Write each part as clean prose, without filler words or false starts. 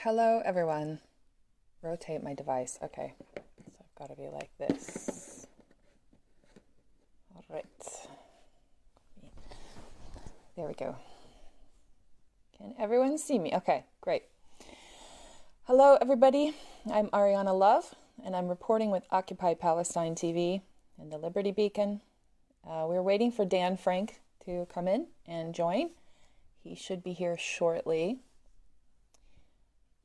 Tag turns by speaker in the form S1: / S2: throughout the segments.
S1: Hello, everyone. Rotate my device. Okay, so I've got to be like this. All right. There we go. Can everyone see me? Okay, great. Hello, everybody. I'm Ariyana Love, and I'm reporting with Occupy Palestine TV and the Liberty Beacon. We're waiting for Dan Frank to come in and join. He should be here shortly.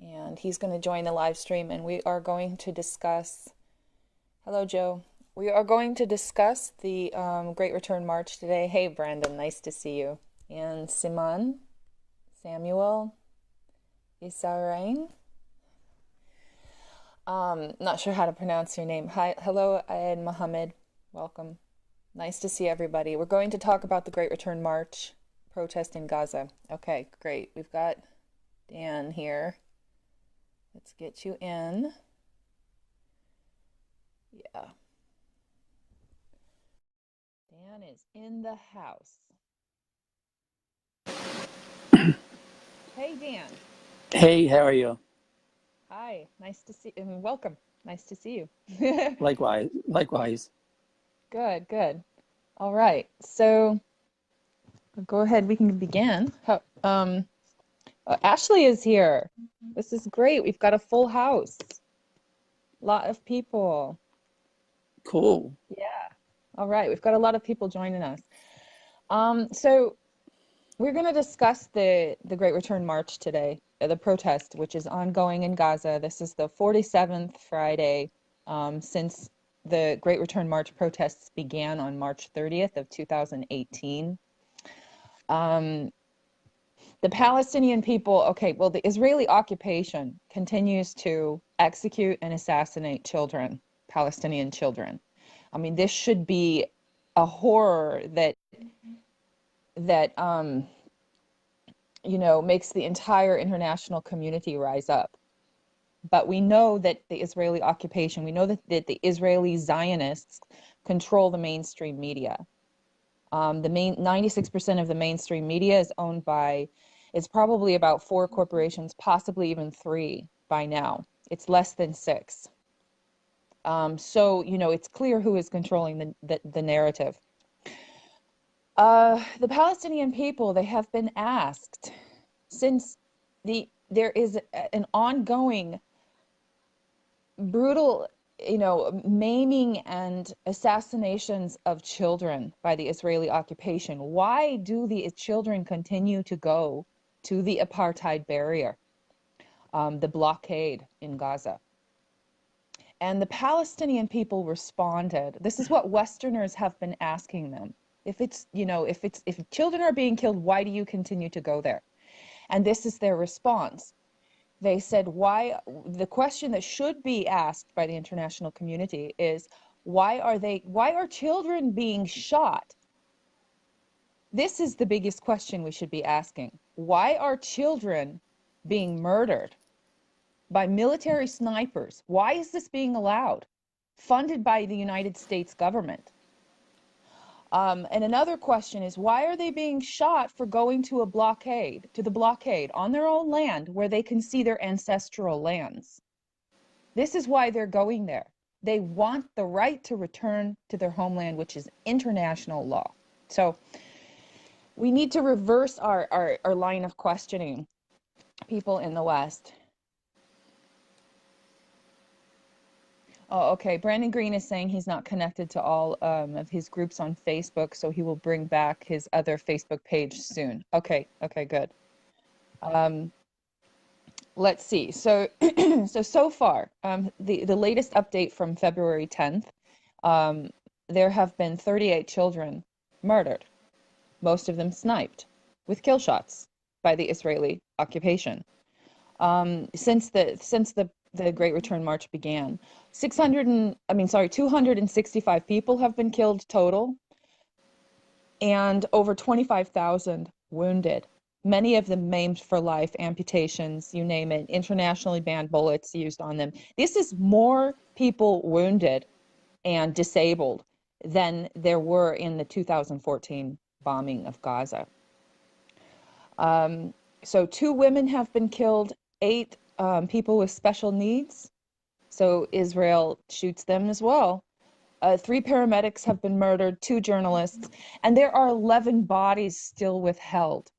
S1: And he's going to join the live stream, and we are going to discuss. Hello, Joe. We are going to discuss the Great Return March today. Hey, Brandon, nice to see you. And Simon, Samuel, Isarain. Not sure how to pronounce your name. Hi, hello, and Mohammed. Welcome. Nice to see everybody. We're going to talk about the Great Return March protest in Gaza. Okay, great. We've got Dan here. Let's get you in. Yeah. Dan is in the house. Hey, Dan.
S2: Hey, how are you?
S1: Hi. Nice to see you. Welcome. Nice to see you.
S2: Likewise, likewise.
S1: Good, good. All right. So go ahead. We can begin. Ashley is here. This is great. We've got a full house. A lot of people.
S2: Cool.
S1: Yeah. All right. We've got a lot of people joining us. So we're going to discuss the Great Return March today, the protest, which is ongoing in Gaza. This is the 47th Friday since the Great Return March protests began on March 30th of 2018. The Palestinian people, okay, well, the Israeli occupation continues to execute and assassinate children, Palestinian children. I mean, this should be a horror that makes the entire international community rise up. But we know that the Israeli occupation, we know that the Israeli Zionists control the mainstream media. The 96% of the mainstream media is owned by, it's probably about 4 corporations, possibly even 3 by now. It's less than 6. So, it's clear who is controlling the narrative. The Palestinian people, they have been asked since there is an ongoing brutal, maiming and assassinations of children by the Israeli occupation. Why do the children continue to go to the apartheid barrier, the blockade in Gaza? And the Palestinian people responded. This is what Westerners have been asking them. If children are being killed, why do you continue to go there? And this is their response. They said, the question that should be asked by the international community is, why are children being shot? This is the biggest question we should be asking. Why are children being murdered by military snipers? Why is this being allowed? Funded by the United States government. And another question is, why are they being shot for going to the blockade on their own land where they can see their ancestral lands? This is why they're going there. They want the right to return to their homeland, which is international law. So we need to reverse our line of questioning, people in the West. Oh, okay. Brandon Green is saying he's not connected to all of his groups on Facebook, so he will bring back his other Facebook page soon. Okay, good. Let's see. So, so far, the latest update from February 10th, there have been 38 children murdered, most of them sniped with kill shots by the Israeli occupation. Since the Great Return March began. 265 people have been killed total, and over 25,000 wounded. Many of them maimed for life, amputations, you name it, internationally banned bullets used on them. This is more people wounded and disabled than there were in the 2014 bombing of Gaza. So 2 women have been killed, 8 people with special needs. So Israel shoots them as well. Three paramedics have been murdered, two journalists, and there are 11 bodies still withheld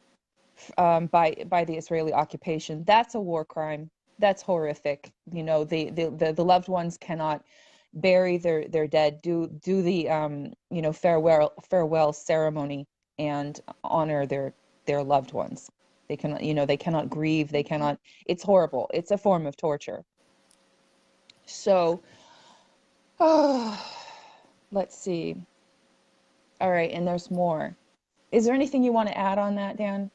S1: by the Israeli occupation. That's a war crime. That's horrific. You know, the loved ones cannot bury their dead, do the you know, farewell ceremony and honor their loved ones. They cannot, you know, they cannot grieve. They cannot. It's horrible. It's a form of torture. So, let's see. All right, and there's more. Is there anything you want to add on that, Dan?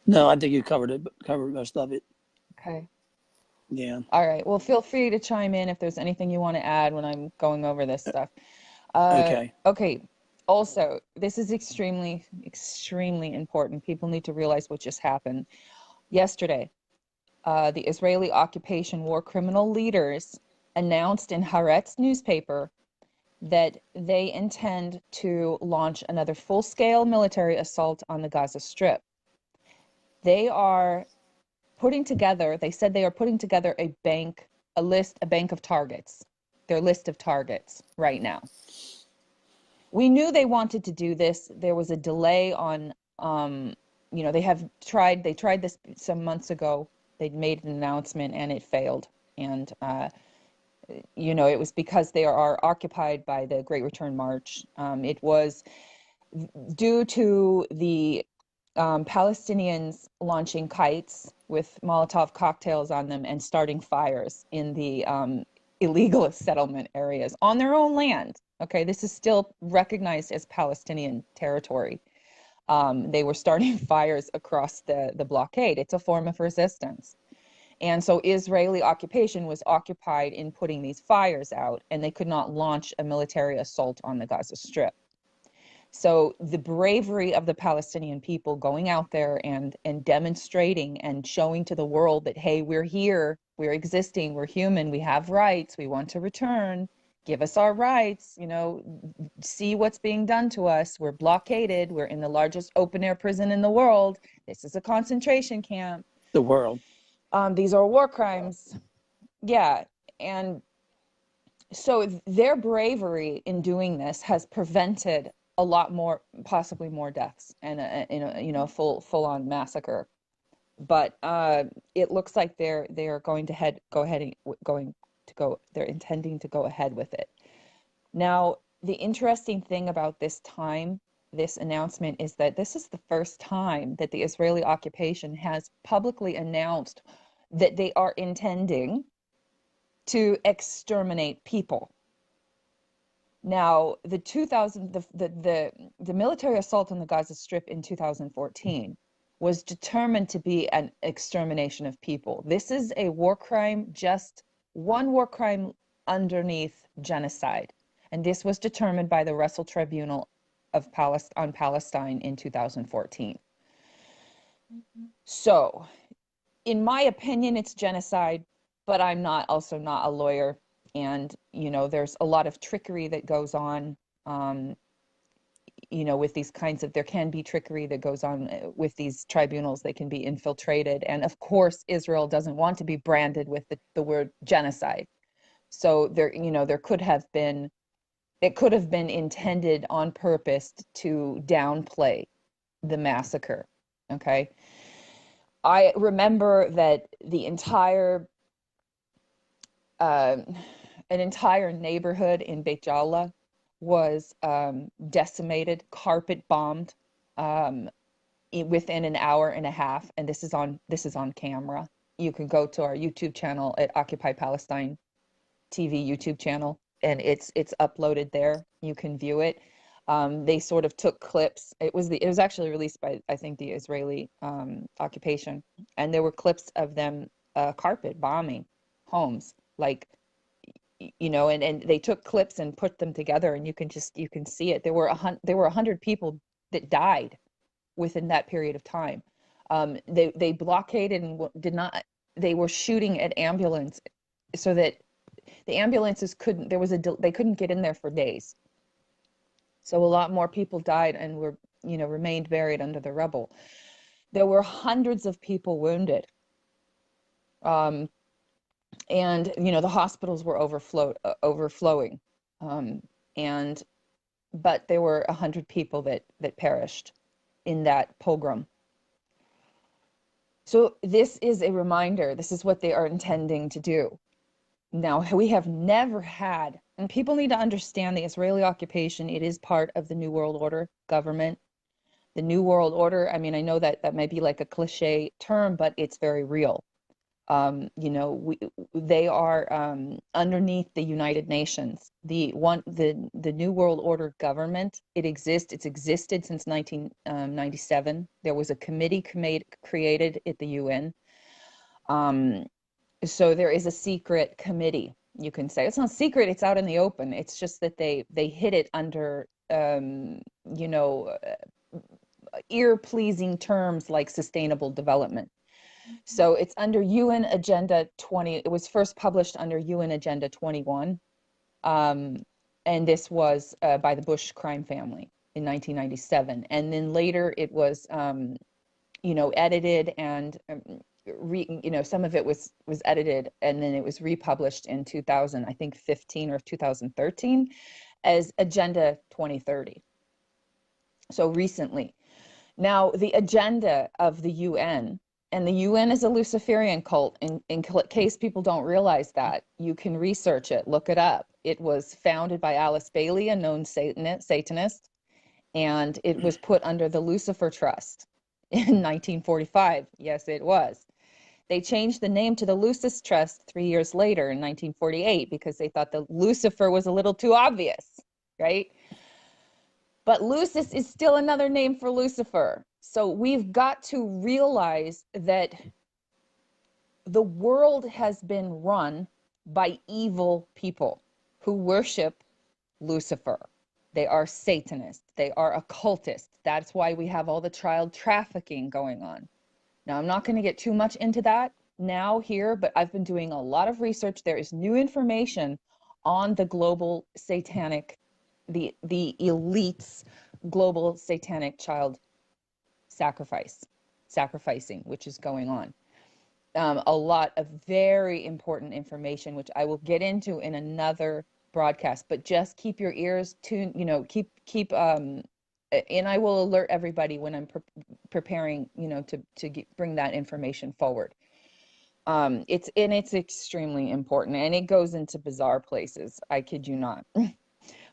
S2: No, I think you covered most of it.
S1: Okay.
S2: Yeah.
S1: All right. Well, feel free to chime in if there's anything you want to add when I'm going over this stuff.
S2: Okay.
S1: Okay. Also, this is extremely, extremely important. People need to realize what just happened. Yesterday, the Israeli occupation war criminal leaders announced in Haaretz newspaper that they intend to launch another full-scale military assault on the Gaza Strip. They are putting together, they said they are putting together a bank of targets, their list of targets right now. We knew they wanted to do this. There was a delay on, you know, they tried this some months ago. They'd made an announcement and it failed. And, you know, it was because they are occupied by the Great Return March. It was due to the Palestinians launching kites with Molotov cocktails on them and starting fires in the illegal settlement areas on their own land. Okay, this is still recognized as Palestinian territory. They were starting fires across the blockade. It's a form of resistance. And so Israeli occupation was occupied in putting these fires out, and they could not launch a military assault on the Gaza Strip. So the bravery of the Palestinian people going out there and demonstrating and showing to the world that, hey, we're here, we're existing, we're human, we have rights, we want to return, give us our rights, you know, see what's being done to us. We're blockaded, we're in the largest open air prison in the world. This is a concentration camp.
S2: The world.
S1: These are war crimes. Yeah. And so their bravery in doing this has prevented a lot more, possibly more deaths and you know, full on massacre. But it looks like they are going to they're intending to go ahead with it. Now, the interesting thing about this announcement is that this is the first time that the Israeli occupation has publicly announced that they are intending to exterminate people. Now, the military assault on the Gaza Strip in 2014 was determined to be an extermination of people. This is a war crime, just one war crime underneath genocide. And this was determined by the Russell Tribunal on Palestine in 2014. So, in my opinion, it's genocide, but I'm also not a lawyer. And, you know, there's a lot of trickery that goes on, you know, with these there can be trickery that goes on with these tribunals. They can be infiltrated. And of course, Israel doesn't want to be branded with the word genocide. So you know, it could have been intended on purpose to downplay the massacre. Okay. I remember that an entire neighborhood in Beit Jala was decimated, carpet bombed within an hour and a half, and this is on camera. You can go to our YouTube channel at Occupy Palestine TV YouTube channel, and it's uploaded there. You can view it. They sort of took clips. It was actually released by, I think, the Israeli occupation, and there were clips of them carpet bombing homes, like, you know, and they took clips and put them together, and you can see it. There were 100 people that died within that period of time. They blockaded and they were shooting at ambulance so that the ambulances they couldn't get in there for days. So a lot more people died and remained buried under the rubble. There were hundreds of people wounded. And, the hospitals were overflowing. But there were 100 people that perished in that pogrom. So this is a reminder. This is what they are intending to do. Now, we have never had, and people need to understand the Israeli occupation, it is part of the New World Order government. The New World Order, I mean, I know that may be like a cliche term, but it's very real. They are underneath the United Nations. The New World Order government, it's existed since 1997. There was a committee created at the UN. So there is a secret committee, you can say. It's not secret, it's out in the open. It's just that they hid it under ear-pleasing terms like sustainable development. So it's under UN Agenda 20. It was first published under UN Agenda 21. And this was by the Bush crime family in 1997. And then later it was, edited and, some of it was edited, and then it was republished in 2000, I think 15 or 2013 as Agenda 2030. So recently. Now, the agenda of the UN, and the UN is a Luciferian cult. In case people don't realize that, you can research it, look it up. It was founded by Alice Bailey, a known Satanist, and it was put under the Lucifer Trust in 1945. Yes, it was. They changed the name to the Lucis Trust 3 years later in 1948 because they thought the Lucifer was a little too obvious, right? But Lucis is still another name for Lucifer. So we've got to realize that the world has been run by evil people who worship Lucifer. They are Satanists. They are occultists. That's why we have all the child trafficking going on. Now, I'm not going to get too much into that now here, but I've been doing a lot of research. There is new information on the global satanic, the elites global satanic child sacrificing, which is going on. A lot of very important information, which I will get into in another broadcast, but just keep your ears tuned, and I will alert everybody when I'm preparing, to bring that information forward. It's extremely important, and it goes into bizarre places. I kid you not.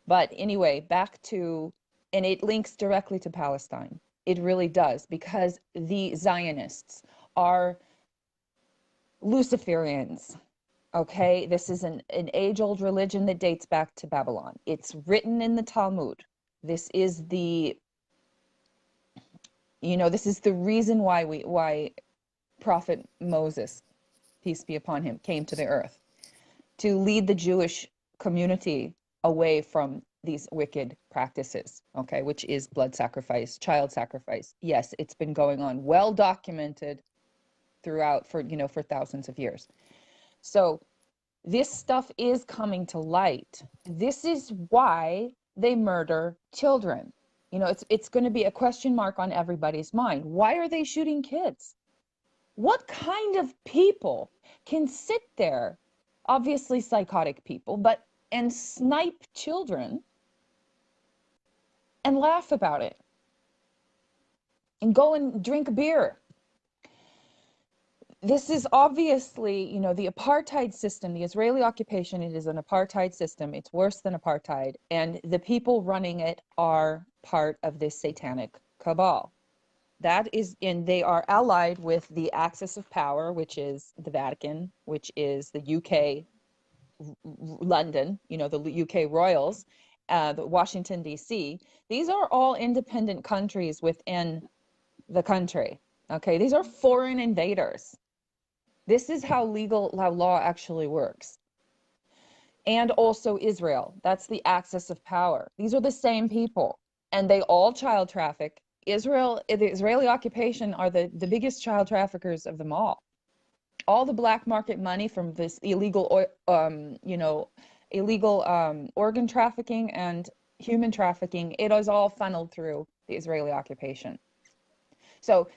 S1: But anyway, back to, and it links directly to Palestine. It really does, because the Zionists are Luciferians. Okay, this is an age-old religion that dates back to Babylon. It's written in the Talmud. This is the reason why Prophet Moses, peace be upon him, came to the earth, to lead the Jewish community away from these wicked practices, okay, which is blood sacrifice, child sacrifice. Yes, it's been going on, well documented throughout for thousands of years. So this stuff is coming to light. This is why they murder children. It's going to be a question mark on everybody's mind. Why are they shooting kids? What kind of people can sit there, obviously psychotic people, and snipe children and laugh about it and go and drink a beer? This is obviously, the apartheid system, the Israeli occupation, it is an apartheid system. It's worse than apartheid. And the people running it are part of this satanic cabal. And they are allied with the axis of power, which is the Vatican, which is the UK, London, the UK royals, the Washington, D.C. These are all independent countries within the country. Okay, these are foreign invaders. This is how law actually works. And also Israel. That's the axis of power. These are the same people. And they all child traffic. The Israeli occupation are the biggest child traffickers of them all. All the black market money from this illegal organ trafficking and human trafficking, it is all funneled through the Israeli occupation. So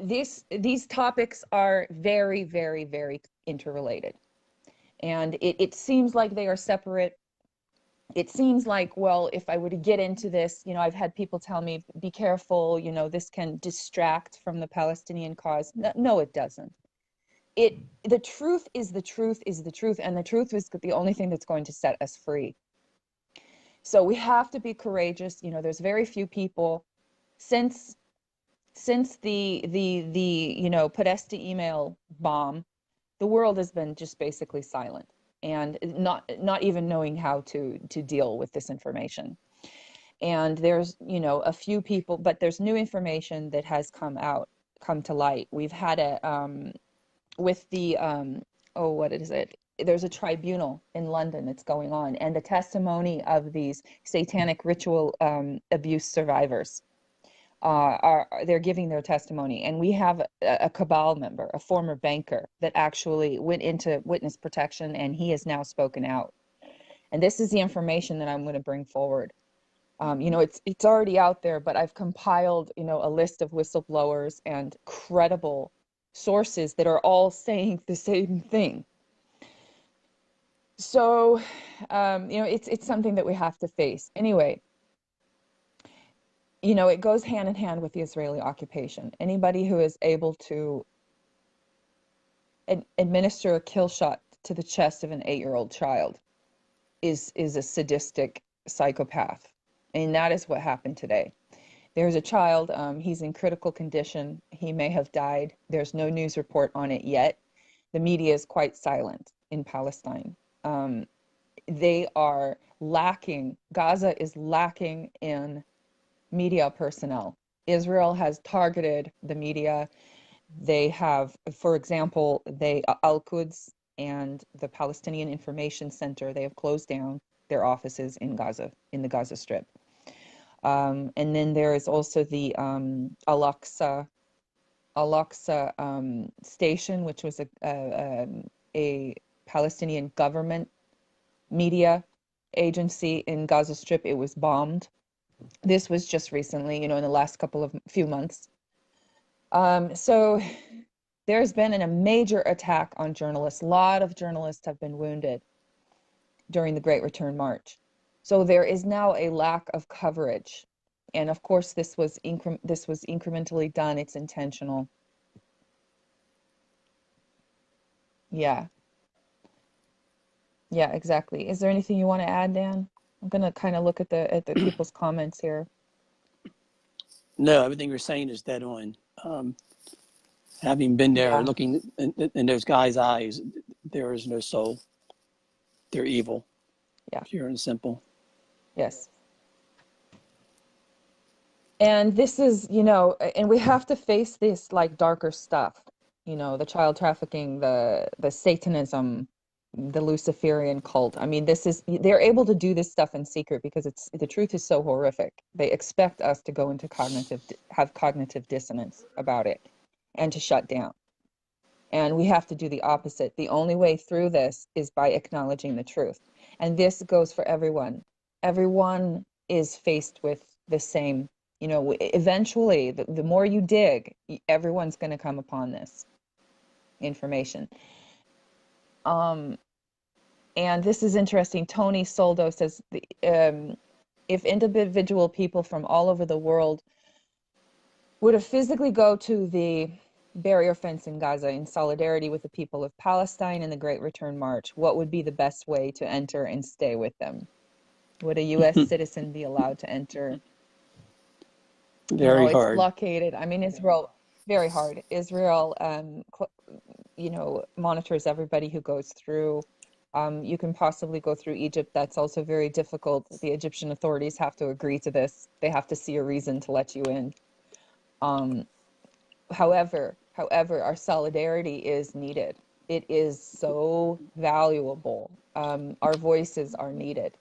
S1: these topics are very, very, very interrelated. And it seems like they are separate. It seems like, well, if I were to get into this, I've had people tell me, be careful, this can distract from the Palestinian cause. No, it doesn't. The truth is the truth is the truth, and the truth is the only thing that's going to set us free. So we have to be courageous. There's very few people since the Podesta email bomb, the world has been just basically silent and not even knowing how to deal with this information. And there's a few people, but there's new information that has come to light. We've had with the what is it? There's a tribunal in London that's going on, and the testimony of these satanic ritual abuse survivors they're giving their testimony. And we have a cabal member, a former banker, that actually went into witness protection, and he has now spoken out. And this is the information that I'm going to bring forward. It's already out there, but I've compiled a list of whistleblowers and credible sources that are all saying the same thing. So it's something that we have to face anyway. It goes hand in hand with the Israeli occupation. Anybody who is able to administer a kill shot to the chest of an 8-year-old child is a sadistic psychopath. And that is what happened today. There's a child, he's in critical condition. He may have died. There's no news report on it yet. The media is quite silent in Palestine. They are lacking, Gaza is lacking in media personnel. Israel has targeted the media. They have, for example, Al-Quds and the Palestinian Information Center, they have closed down their offices in Gaza, in the Gaza Strip. And then there is also the Al-Aqsa station, which was a Palestinian government media agency in Gaza Strip. It was bombed. This was just recently, in the last few months. So there's been a major attack on journalists. A lot of journalists have been wounded during the Great Return March. So there is now a lack of coverage. And of course, this was incrementally done. It's intentional. Yeah. Yeah, exactly. Is there anything you want to add, Dan? I'm going to kind of look at the people's comments here.
S2: No, everything you're saying is dead on. Having been there,
S1: Yeah.
S2: looking in those guys' eyes, there is no soul. They're evil.
S1: Yeah.
S2: Pure and simple.
S1: Yes. And this is, and we have to face this like darker stuff, the child trafficking, the Satanism, the Luciferian cult. I mean, they're able to do this stuff in secret because the truth is so horrific. They expect us to go into have cognitive dissonance about it and to shut down. And we have to do the opposite. The only way through this is by acknowledging the truth. And this goes for everyone. Everyone is faced with the same, eventually, the more you dig, everyone's going to come upon this information. And this is interesting. Tony Soldo says, if individual people from all over the world were to physically go to the barrier fence in Gaza in solidarity with the people of Palestine in the Great Return March, what would be the best way to enter and stay with them? Would a U.S. citizen be allowed to enter?
S2: Very
S1: it's
S2: hard.
S1: blockaded. I mean, Israel, very hard. Israel, monitors everybody who goes through. You can possibly go through Egypt. That's also very difficult. The Egyptian authorities have to agree to this. They have to see a reason to let you in. However, our solidarity is needed. It is so valuable. Our voices are needed.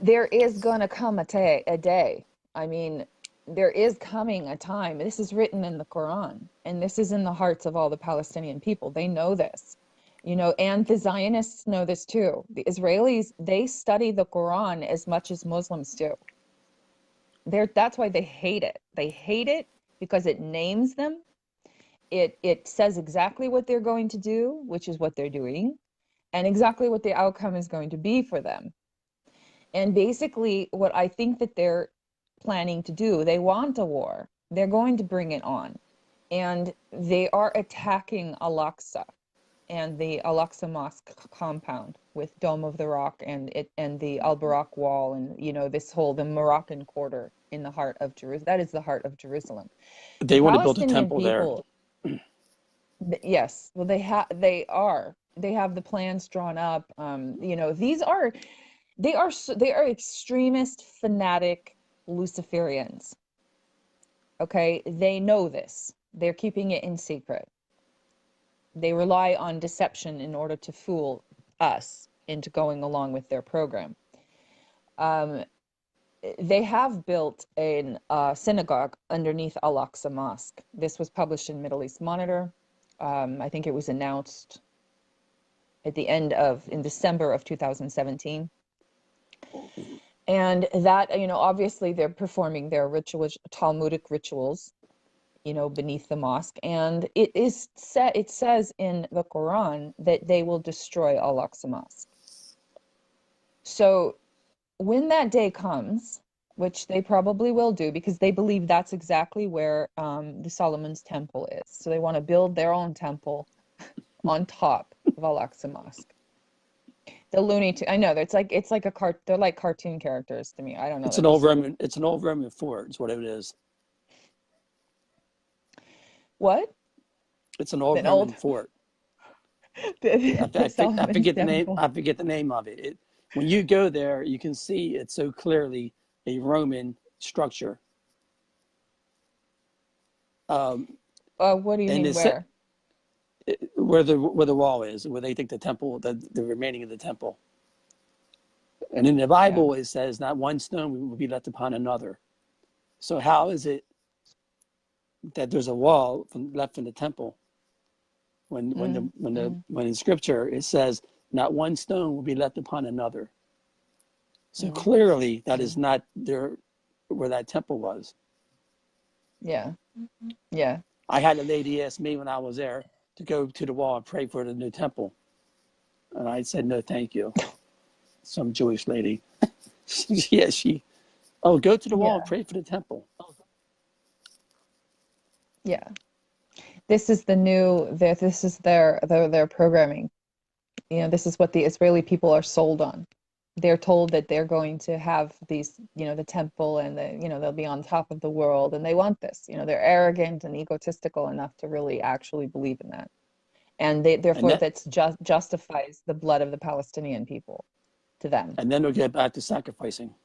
S1: There is gonna come a day. I mean, there is coming a time. This is written in the Quran, and this is in the hearts of all the Palestinian people. They know this. And the Zionists know this too. The Israelis, they study the Quran as much as Muslims do. That's why they hate it. They hate it because it names them. It says exactly what they're going to do, which is what they're doing, and exactly what the outcome is going to be for them. And basically, what I think that they're planning to do, they want a war. They're going to bring it on. And they are attacking Al-Aqsa and the Al-Aqsa Mosque compound with Dome of the Rock and the Al-Barak Wall and the Moroccan Quarter in the heart of Jerusalem. That is the heart of Jerusalem. The
S2: They want to build a
S1: Palestinian
S2: temple there.
S1: people, yes, well they have the plans drawn up. They are extremist, fanatic Luciferians. Okay, they know this. They're keeping it in secret. They rely on deception in order to fool us into going along with their program. They have built a synagogue underneath Al-Aqsa Mosque. This was published in Middle East Monitor. I think it was announced in December of 2017. And that, obviously they're performing their rituals, Talmudic rituals, beneath the mosque. And it says in the Quran that they will destroy Al-Aqsa Mosque. So when that day comes, which they probably will do because they believe that's exactly where the Solomon's temple is. So they want to build their own temple on top of Al-Aqsa Mosque. The Looney Tunes. I know it's like they're like cartoon characters to me. I don't know.
S2: It's an old Roman fort. Is what it is.
S1: What?
S2: It's an old Roman fort. I forget the name. I forget the name of it. When you go there, you can see it's so clearly a Roman structure.
S1: What do you mean?
S2: Where the wall is, where they think the temple, the remaining of the temple. And in the Bible, it says, "Not one stone will be left upon another." So how is it that there's a wall left in the temple when in Scripture it says, "Not one stone will be left upon another"? So clearly, that is not there where that temple was.
S1: Yeah.
S2: I had a lady ask me when I was there to go to the wall and pray for the new temple, and I said, "No, thank you." Some Jewish lady. Go to the wall and pray for the temple.
S1: Yeah. This is their programming. This is what the Israeli people are sold on. They're told that they're going to have these, the temple and they'll be on top of the world and they want this. They're arrogant and egotistical enough to really actually believe in that. And therefore that justifies the blood of the Palestinian people to them.
S2: And then they'll get back to sacrificing.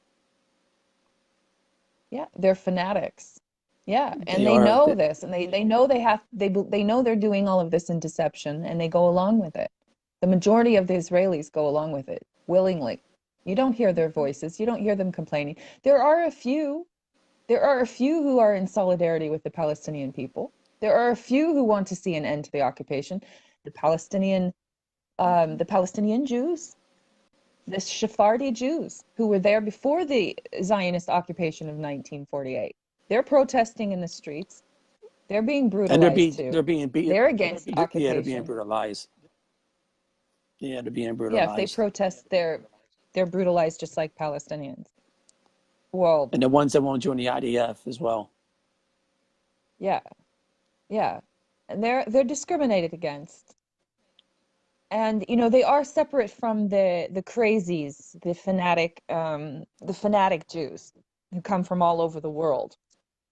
S1: Yeah, they're fanatics. Yeah, and they know this, and they know they know they're doing all of this in deception, and they go along with it. The majority of the Israelis go along with it willingly. You don't hear their voices. You don't hear them complaining. There are a few who are in solidarity with the Palestinian people. There are a few who want to see an end to the occupation. The Palestinian Jews, the Sephardi Jews who were there before the Zionist occupation of 1948. They're protesting in the streets. They're being brutalized too.
S2: They're being beaten.
S1: They're against occupation.
S2: Yeah, they're being brutalized. Yeah, they're being brutalized.
S1: Yeah, if they protest, they're brutalized just like Palestinians. Well,
S2: and the ones that won't join the IDF as well.
S1: Yeah, and they're discriminated against. And they are separate from the crazies, the fanatic Jews who come from all over the world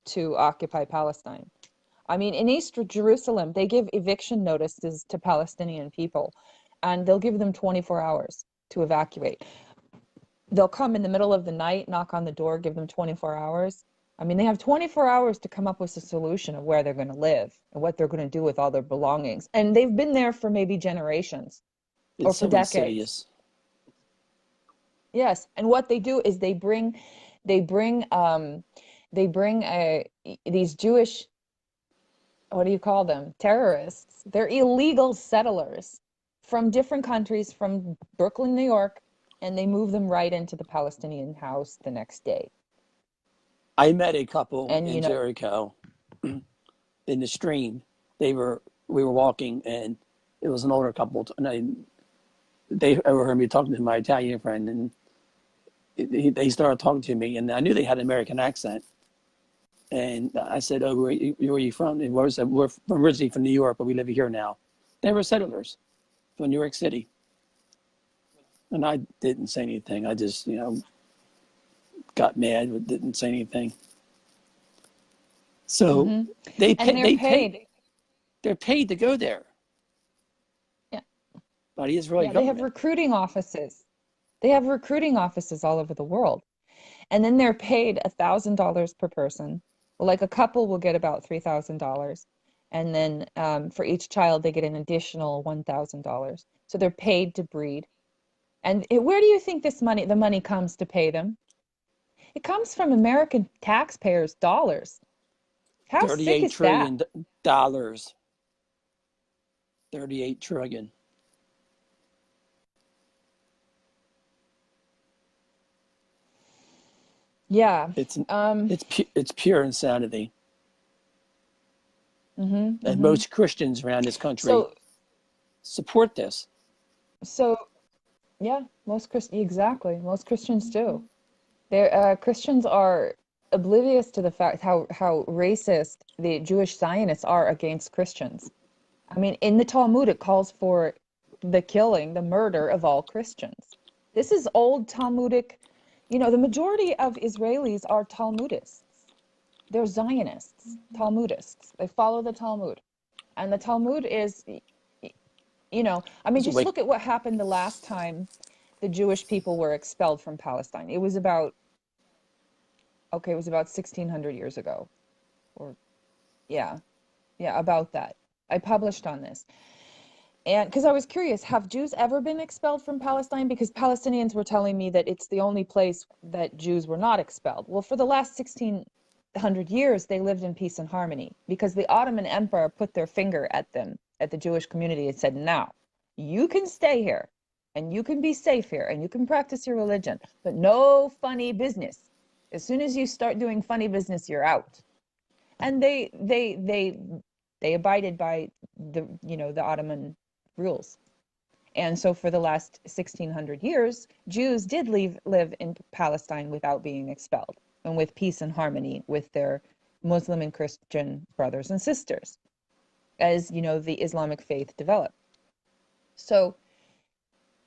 S1: to occupy Palestine. I mean, in East Jerusalem, they give eviction notices to Palestinian people, and they'll give them 24 hours to evacuate. They'll come in the middle of the night, knock on the door, give them 24 hours. I mean, they have 24 hours to come up with a solution of where they're going to live and what they're going to do with all their belongings. And they've been there for maybe generations or for decades. Insidious. Yes, and what they do is they bring these Jewish, what do you call them? Terrorists. They're illegal settlers from different countries, from Brooklyn, New York, and they move them right into the Palestinian house the next day.
S2: I met a couple
S1: And
S2: in Jericho in the stream. We were walking, and it was an older couple, and they overheard me talking to my Italian friend, and they started talking to me, and I knew they had an American accent. And I said, "Oh, where are you from?" And we're originally from New York, but we live here now. They were settlers from New York City. And I didn't say anything. I just, got mad, but didn't say anything. So they pay.
S1: And they're paid.
S2: They're paid to go there.
S1: Yeah.
S2: By the Israeli
S1: They have
S2: government.
S1: recruiting offices. They have recruiting offices all over the world. And then they're paid $1,000 per person. Like a couple will get about $3,000. And then for each child, they get an additional $1,000. So they're paid to breed. And where do you think the money comes to pay them? It comes from American taxpayers' dollars. How sick
S2: $38
S1: is that?
S2: trillion dollars. 38 trillion.
S1: Yeah.
S2: It's pure insanity. And most Christians around this country support this.
S1: So yeah, most Christians do. Christians are oblivious to the fact how racist the Jewish Zionists are against Christians. I mean, in the Talmud, it calls for the murder of all Christians. This is old Talmudic. The majority of Israelis are Talmudists. They're Zionists, Talmudists. They follow the Talmud. And the Talmud is, just look at what happened the last time the Jewish people were expelled from Palestine. It was about 1,600 years ago. About that. I published on this. And because I was curious, have Jews ever been expelled from Palestine? Because Palestinians were telling me that it's the only place that Jews were not expelled. Well, for the last 1,600 years, they lived in peace and harmony because the Ottoman Empire put their finger at them, at the Jewish community, and said, now, you can stay here, and you can be safe here, and you can practice your religion, but no funny business. As soon as you start doing funny business, you're out. And they abided by the Ottoman rules. And so for the last 1,600 years, Jews did live in Palestine without being expelled and with peace and harmony with their Muslim and Christian brothers and sisters as, the Islamic faith developed. So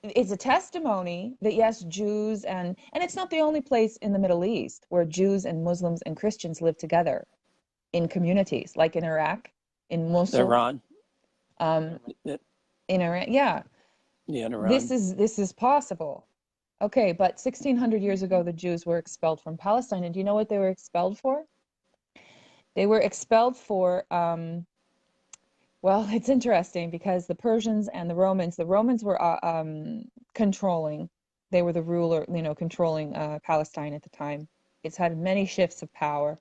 S1: it's a testimony that yes, Jews and it's not the only place in the Middle East where Jews and Muslims and Christians live together in communities, like in Iraq, in Mosul.
S2: Iran.
S1: In Iran, yeah.
S2: Yeah, in Iran.
S1: This is possible. Okay, but 1,600 years ago, the Jews were expelled from Palestine. And do you know what they were expelled for? They were expelled for, well, it's interesting because the Persians and the Romans were controlling. They were the ruler, controlling Palestine at the time. It's had many shifts of power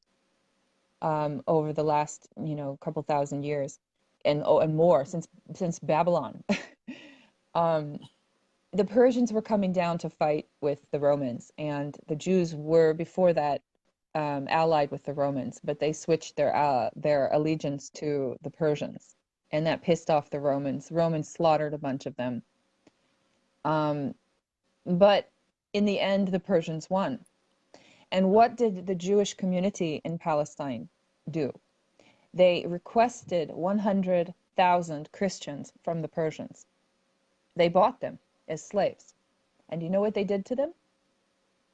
S1: over the last, couple thousand years. And more since Babylon. The Persians were coming down to fight with the Romans, and the Jews were before that allied with the Romans, but they switched their allegiance to the Persians, and that pissed off the Romans. The Romans slaughtered a bunch of them, but in the end, the Persians won. And what did the Jewish community in Palestine do? They requested 100,000 Christians from the Persians. They bought them as slaves. And you know what they did to them?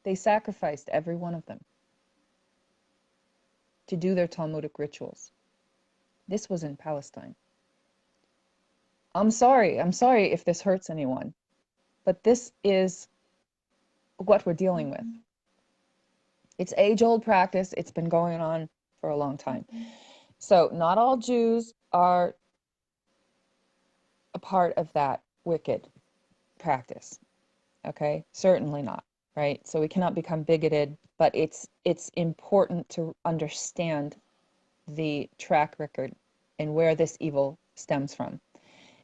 S1: They sacrificed every one of them to do their Talmudic rituals. This was in Palestine. I'm sorry if this hurts anyone, but this is what we're dealing with. It's age-old practice. It's been going on for a long time. So not all Jews are a part of that wicked practice. Okay? Certainly not, right? So we cannot become bigoted, but it's important to understand the track record and where this evil stems from.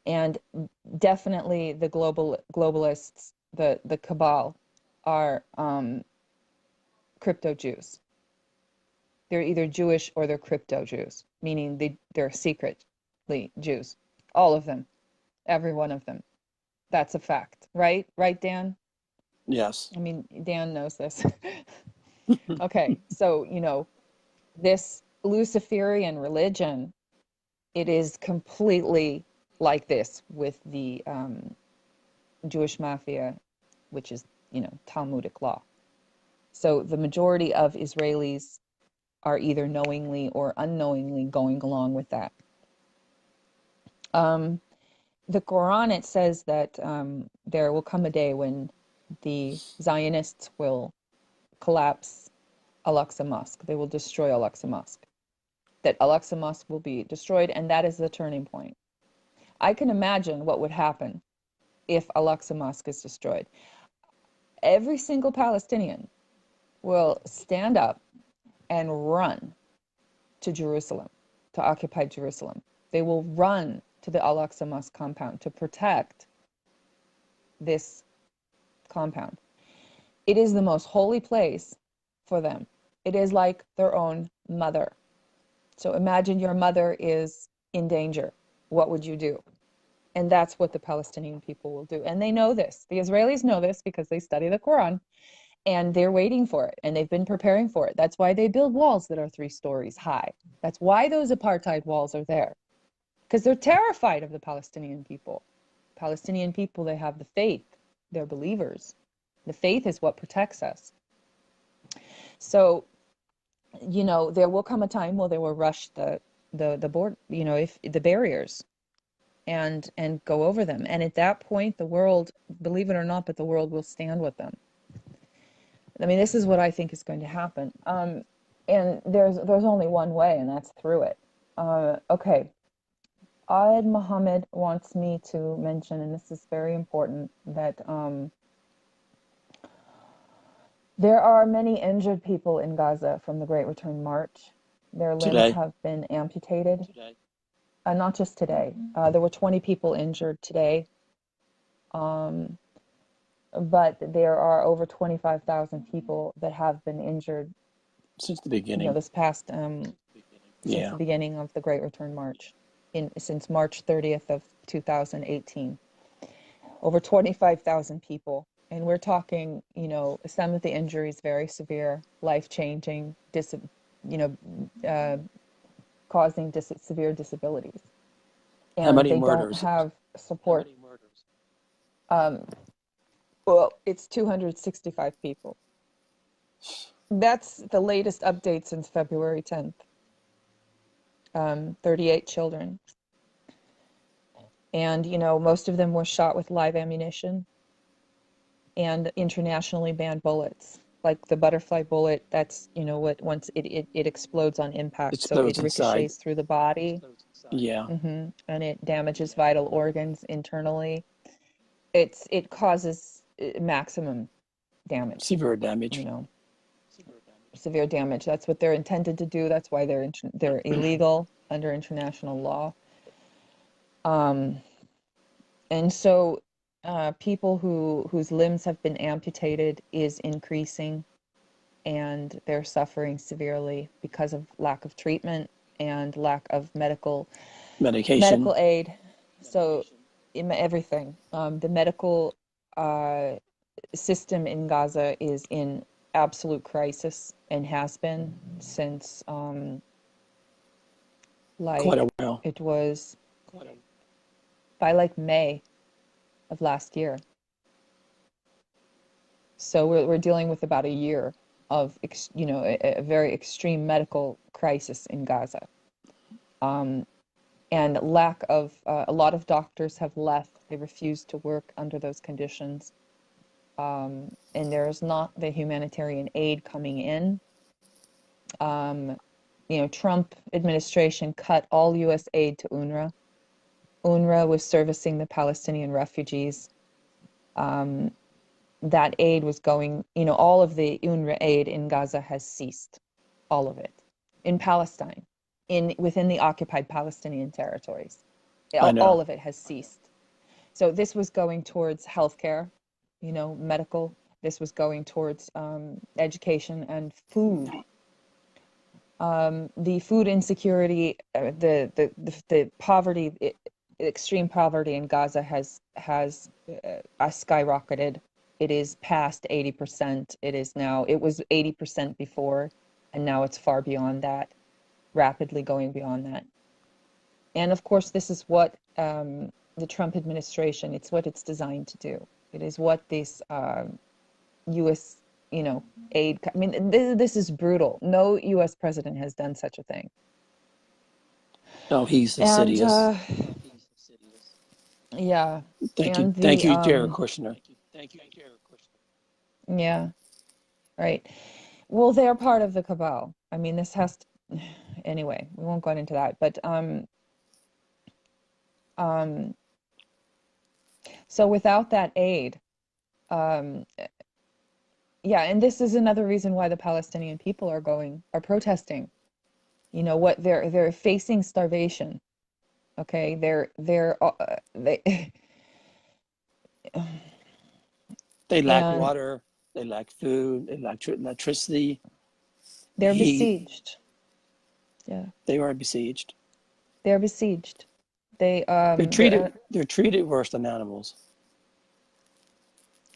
S1: And definitely the globalists, the cabal, are crypto Jews. They're either Jewish or they're crypto Jews, meaning they're secretly Jews. All of them, every one of them. That's a fact, right? Right, Dan?
S2: Yes.
S1: I mean, Dan knows this. Okay, so, this Luciferian religion, it is completely like this with the Jewish mafia, which is, Talmudic law. So the majority of Israelis are either knowingly or unknowingly going along with that. The Quran, it says that there will come a day when the Zionists will collapse Al-Aqsa Mosque. They will destroy Al-Aqsa Mosque. That Al-Aqsa Mosque will be destroyed, and that is the turning point. I can imagine what would happen if Al-Aqsa Mosque is destroyed. Every single Palestinian will stand up and run to Jerusalem, to occupied Jerusalem. They will run to the Al-Aqsa Mosque compound to protect this compound. It is the most holy place for them. It is like their own mother. So imagine your mother is in danger. What would you do? And that's what the Palestinian people will do. And they know this. The Israelis know this because they study the Quran, and they're waiting for it, and they've been preparing for it. That's why they build walls that are 3 stories high. That's why those apartheid walls are there, because they're terrified of the Palestinian people. Palestinian people, they have the faith. They're believers. The faith is what protects us. So, there will come a time where they will rush the board, if the barriers, and go over them. And at that point, the world, believe it or not, but the world will stand with them. I mean, this is what I think is going to happen. And there's only one way, and that's through it. Okay. Ed Mohammed wants me to mention, and this is very important, that there are many injured people in Gaza from the Great Return March. Their limbs have been amputated. Not just today. There were 20 people injured today. But there are over 25,000 people that have been injured
S2: since the beginning.
S1: This past since the beginning of the Great Return March, since March 30th of 2018. Over 25,000 people, and we're talking, some of the injuries very severe, life-changing, causing severe disabilities. And
S2: how many
S1: they
S2: murders?
S1: Don't have support. How many murders? Well, it's 265 people. That's the latest update since February 10th. 38 children. And, most of them were shot with live ammunition and internationally banned bullets. Like the butterfly bullet, that's, once it explodes on impact. So it ricochets through the body.
S2: Yeah.
S1: Mm-hmm. And it damages vital organs internally. It causes maximum damage.
S2: Severe damage.
S1: Severe damage. That's what they're intended to do. That's why they're illegal under international law. And so people whose limbs have been amputated is increasing, and they're suffering severely because of lack of treatment and lack of medical aid. So everything. The medical system in Gaza is in absolute crisis and has been since
S2: quite a while.
S1: It was by May of last year. So we're dealing with about a year of a very extreme medical crisis in Gaza, and lack of a lot of doctors have left. They refuse to work under those conditions, and there's not the humanitarian aid coming in. Trump administration cut all U.S. aid to UNRWA. UNRWA was servicing the Palestinian refugees. That aid was going, all of the UNRWA aid in Gaza has ceased, all of it, in Palestine, within the occupied Palestinian territories. All of it has ceased. So this was going towards healthcare, medical. This was going towards education and food. The food insecurity, the poverty, extreme poverty in Gaza has skyrocketed. It is past 80%. It was 80% before, and now it's far beyond that, rapidly going beyond that. And of course, this is what the Trump administration, it's what it's designed to do. It is what this U.S., aid, I mean, this is brutal. No U.S. president has done such a thing.
S2: No, he's
S1: And
S2: insidious.
S1: yeah,
S2: Thank you.
S1: and
S2: Thank
S1: the
S2: you, Jared Kushner.
S1: yeah, right. Well, they're part of the cabal. I mean, this has to, anyway, we won't go into that, but so without that aid, yeah, and this is another reason why the Palestinian people are protesting. What they're facing starvation. Okay, they
S2: They lack
S1: and
S2: water. They lack food. They lack electricity,
S1: they're
S2: heat.
S1: besieged. Yeah,
S2: They are besieged.
S1: they're besieged. They
S2: They're treated worse than animals.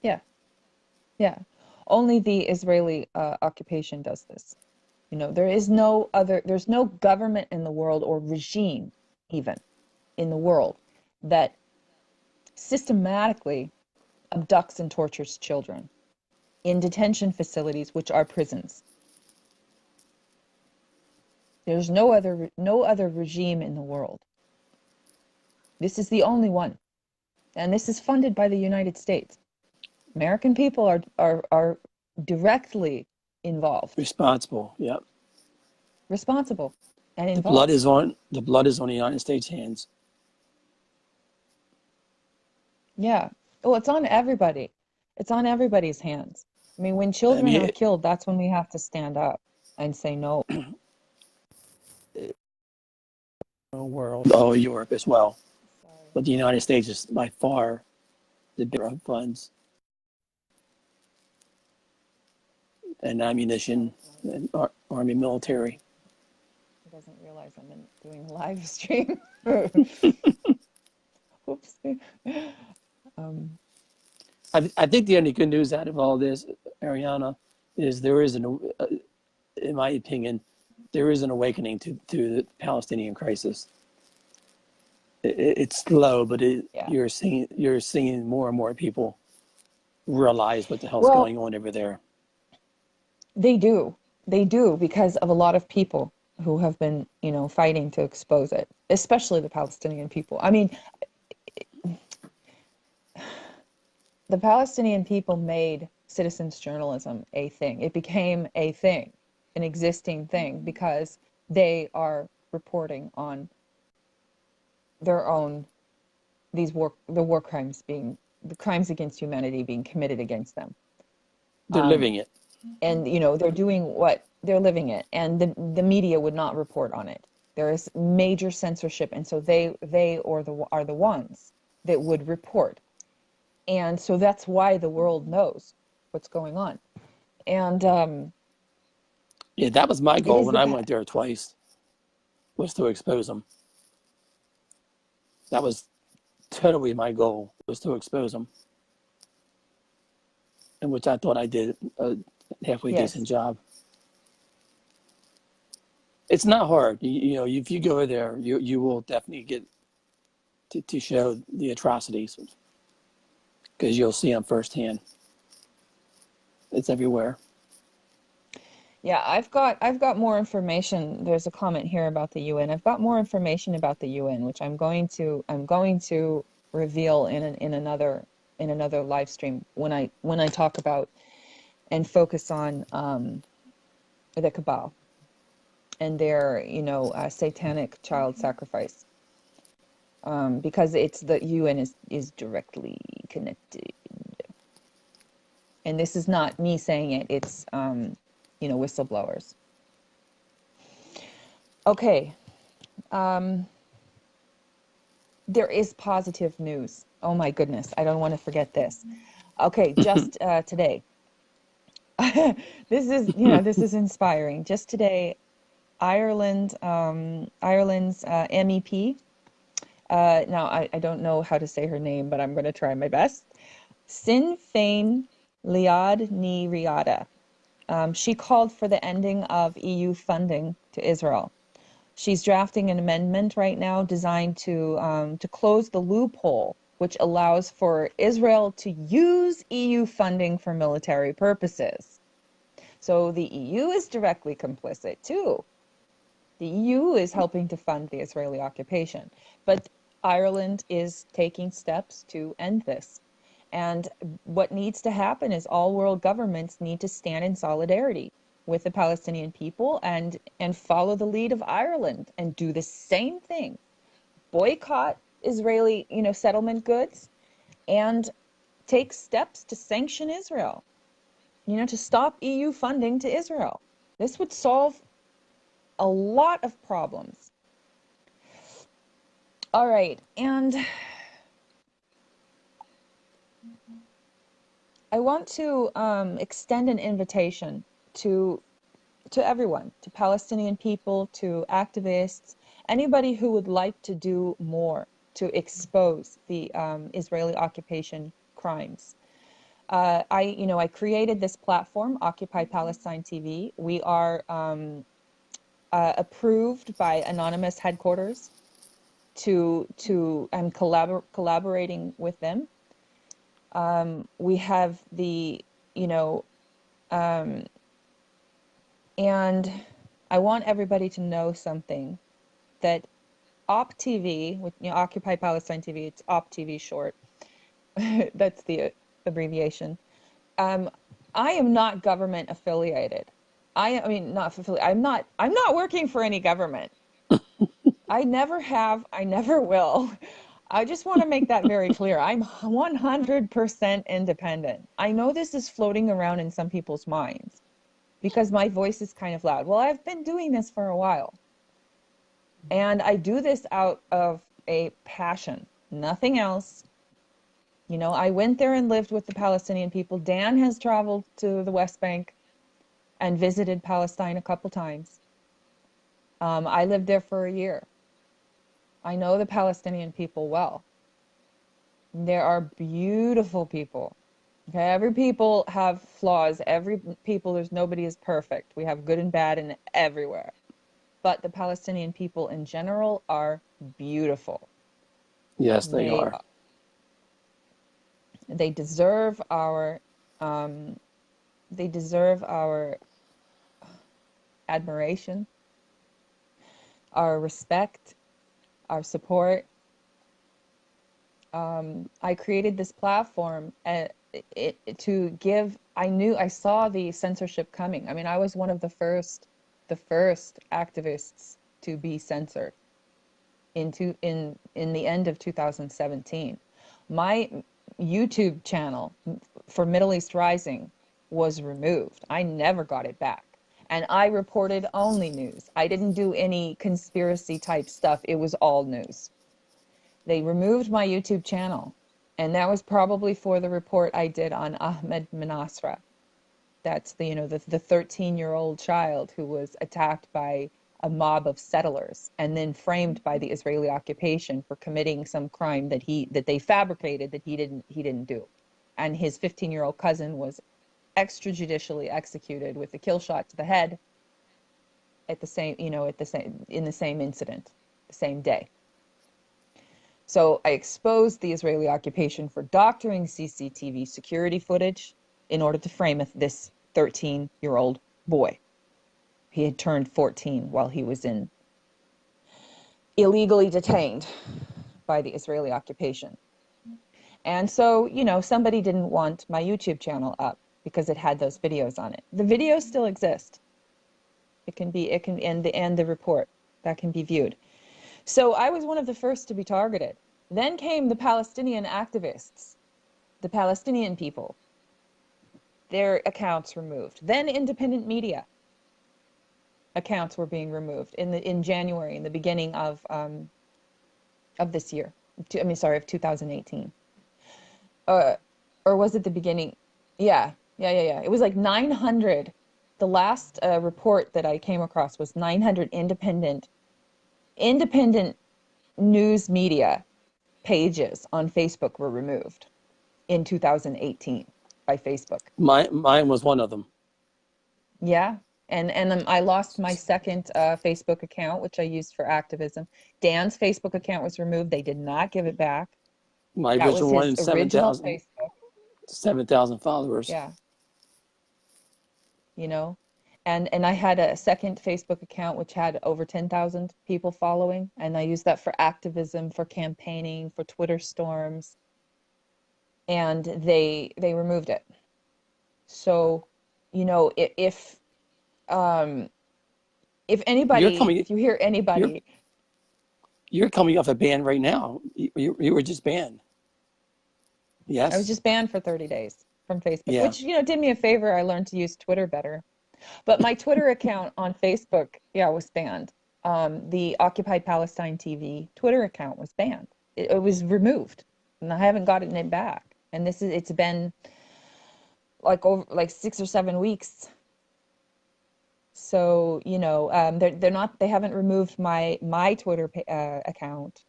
S1: yeah, yeah. Only the Israeli occupation does this. There's no government in the world or regime even in the world that systematically abducts and tortures children in detention facilities, which are prisons. There's no other regime in the world. This is the only one. And this is funded by the United States. American people are directly involved.
S2: Responsible. Yep.
S1: Responsible and
S2: The blood
S1: involved.
S2: is on the United States' hands.
S1: Yeah. Well, it's on everybody. It's on everybody's hands. I mean, when
S2: I
S1: children are
S2: mean,
S1: killed, that's when we have to stand up and say no.
S2: world, Europe as well. But the United States is by far the bigger of funds and ammunition and army military.
S1: He doesn't realize I'm doing a live stream. Oops.
S2: I think the only good news out of all this, Ariana, is in my opinion, there is an awakening to the Palestinian crisis. It's slow, but
S1: Yeah.
S2: you're seeing more and more people realize what the hell's
S1: Well,
S2: going on over there.
S1: they do. They do because of a lot of people who have been, fighting to expose it, especially the Palestinian people. I mean, the Palestinian people made citizens journalism a thing. It became a thing, an existing thing, because they are reporting on their own the war crimes the crimes against humanity being committed against them.
S2: They're living it.
S1: And they're doing what they're living it, and the media would not report on it. There is major censorship, and so they are the ones that would report. And so that's why the world knows what's going on. And
S2: Yeah, that was my
S1: it
S2: goal
S1: is
S2: when I went there twice, was to expose them. That was totally my goal, was to expose them, in which I thought I did a halfway decent job. It's not hard. If you go there, you will definitely get to show the atrocities, because you'll see them firsthand. It's everywhere.
S1: Yeah, I've got more information. There's a comment here about the UN. I've got more information about the UN, which I'm going to reveal in another live stream when I talk about and focus on the cabal and their satanic child sacrifice, because the UN is directly connected. And this is not me saying it, it's whistleblowers. Okay. There is positive news. Oh my goodness, I don't want to forget this. Okay, just today. This is inspiring. Just today, Ireland's MEP. Now I don't know how to say her name, but I'm going to try my best. Sinn Féin Liad Ní Riada. She called for the ending of EU funding to Israel. She's drafting an amendment right now designed to close the loophole which allows for Israel to use EU funding for military purposes. So the EU is directly complicit too. The EU is helping to fund the Israeli occupation, but Ireland is taking steps to end this. And what needs to happen is all world governments need to stand in solidarity with the Palestinian people and follow the lead of Ireland and do the same thing. Boycott Israeli, settlement goods and take steps to sanction Israel, to stop EU funding to Israel. This would solve a lot of problems. All right, and I want to extend an invitation to everyone, to Palestinian people, to activists, anybody who would like to do more to expose the Israeli occupation crimes. I created this platform, Occupy Palestine TV. We are approved by anonymous headquarters I'm collaborating with them. We have and I want everybody to know something, that OpTv, with Occupy Palestine TV, it's OpTv short. That's the abbreviation. I am not government affiliated. I mean, not affiliated. I'm not working for any government. I never have, I never will. I just want to make that very clear. I'm 100% independent. I know this is floating around in some people's minds because my voice is kind of loud. Well, I've been doing this for a while. And I do this out of a passion, nothing else. I went there and lived with the Palestinian people. Dan has traveled to the West Bank and visited Palestine a couple times. I lived there for a year. I know the Palestinian people well. There are beautiful people. Okay, every people have flaws. Nobody is perfect. We have good and bad in everywhere. But the Palestinian people in general are beautiful.
S2: Yes, they are.
S1: They deserve our admiration, our respect, our support. I created this platform to give. I saw the censorship coming. I mean, I was one of the first activists to be censored in the end of 2017. My YouTube channel for Middle East Rising was removed. I never got it back. And I reported only news. I didn't do any conspiracy type stuff. It was all news. They removed my YouTube channel. And that was probably for the report I did on Ahmed Manasra. That's the 13-year-old child who was attacked by a mob of settlers and then framed by the Israeli occupation for committing some crime that they fabricated that he didn't do. And his 15-year-old cousin was extrajudicially executed with a kill shot to the head in the same incident, the same day. So I exposed the Israeli occupation for doctoring CCTV security footage in order to frame this 13-year-old boy. He had turned 14 while he was illegally detained by the Israeli occupation. And so, somebody didn't want my YouTube channel up because it had those videos on it. The videos still exist. And the report that can be viewed. So I was one of the first to be targeted. Then came the Palestinian activists, the Palestinian people. Their accounts removed. Then independent media accounts were being removed in January, in the beginning of this year. Of 2018. uh, or was it the beginning? Yeah. It was like 900. The last report that I came across was 900 independent news media pages on Facebook were removed in 2018 by Facebook.
S2: Mine was one of them.
S1: Yeah. And I lost my second Facebook account, which I used for activism. Dan's Facebook account was removed. They did not give it back.
S2: My
S1: That was
S2: original
S1: his
S2: one,
S1: original
S2: 7,000
S1: Facebook.
S2: 7,000 followers.
S1: Yeah. You know, and I had a second Facebook account which had over 10,000 people following, and I used that for activism, for campaigning, for Twitter storms, and they removed it. So, you know, um if
S2: You're
S1: anybody,
S2: coming.
S1: if you hear
S2: You're
S1: anybody,
S2: you're coming off a ban right now. You were just banned.
S1: I was
S2: Yes.
S1: just banned for 30 days from Facebook,
S2: Yeah.
S1: which, you know, did me a favor. I learned to use Twitter better. But my Twitter account on Facebook, yeah, was banned. The Occupied Palestine TV Twitter account was banned. It was removed, and I haven't gotten it back. And it's been like over like 6 or 7 weeks. So, you know, they haven't removed my Twitter account,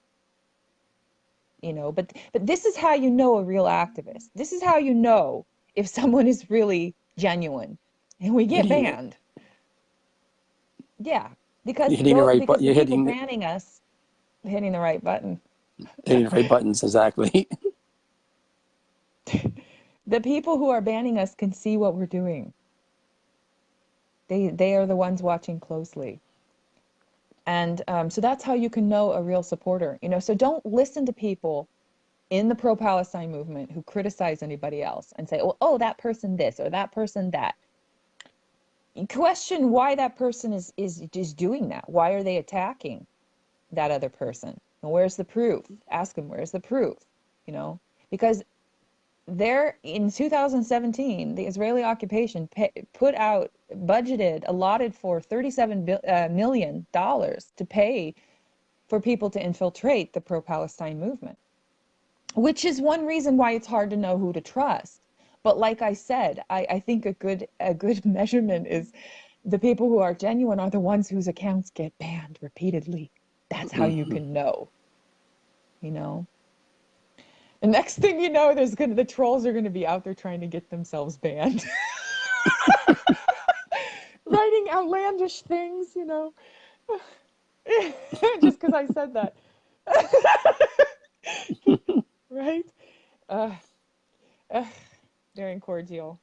S1: you know, but this is how you know a real activist. This is how you know if someone is really genuine. And we get
S2: Hitting
S1: banned. Yeah,
S2: you're hitting the right button.
S1: because the people banning us hitting the right button.
S2: Hitting the right buttons exactly.
S1: The people who are banning us can see what we're doing. They are the ones watching closely. And so that's how you can know a real supporter. You know, so don't listen to people in the pro-Palestine movement who criticize anybody else and say, oh, that person this or that person that. You question why that person is doing that. Why are they attacking that other person? And where's the proof? Ask them, where's the proof? You know, because there in 2017, the Israeli occupation put out, budgeted, allotted for $37 million to pay for people to infiltrate the pro-Palestine movement, which is one reason why it's hard to know who to trust. But like I said, I think a good measurement is the people who are genuine are the ones whose accounts get banned repeatedly. That's how you can know, you know. The next thing you know, the trolls are gonna be out there trying to get themselves banned. Writing outlandish things, you know. Just because I said that. Right? Uh, uh, very cordial.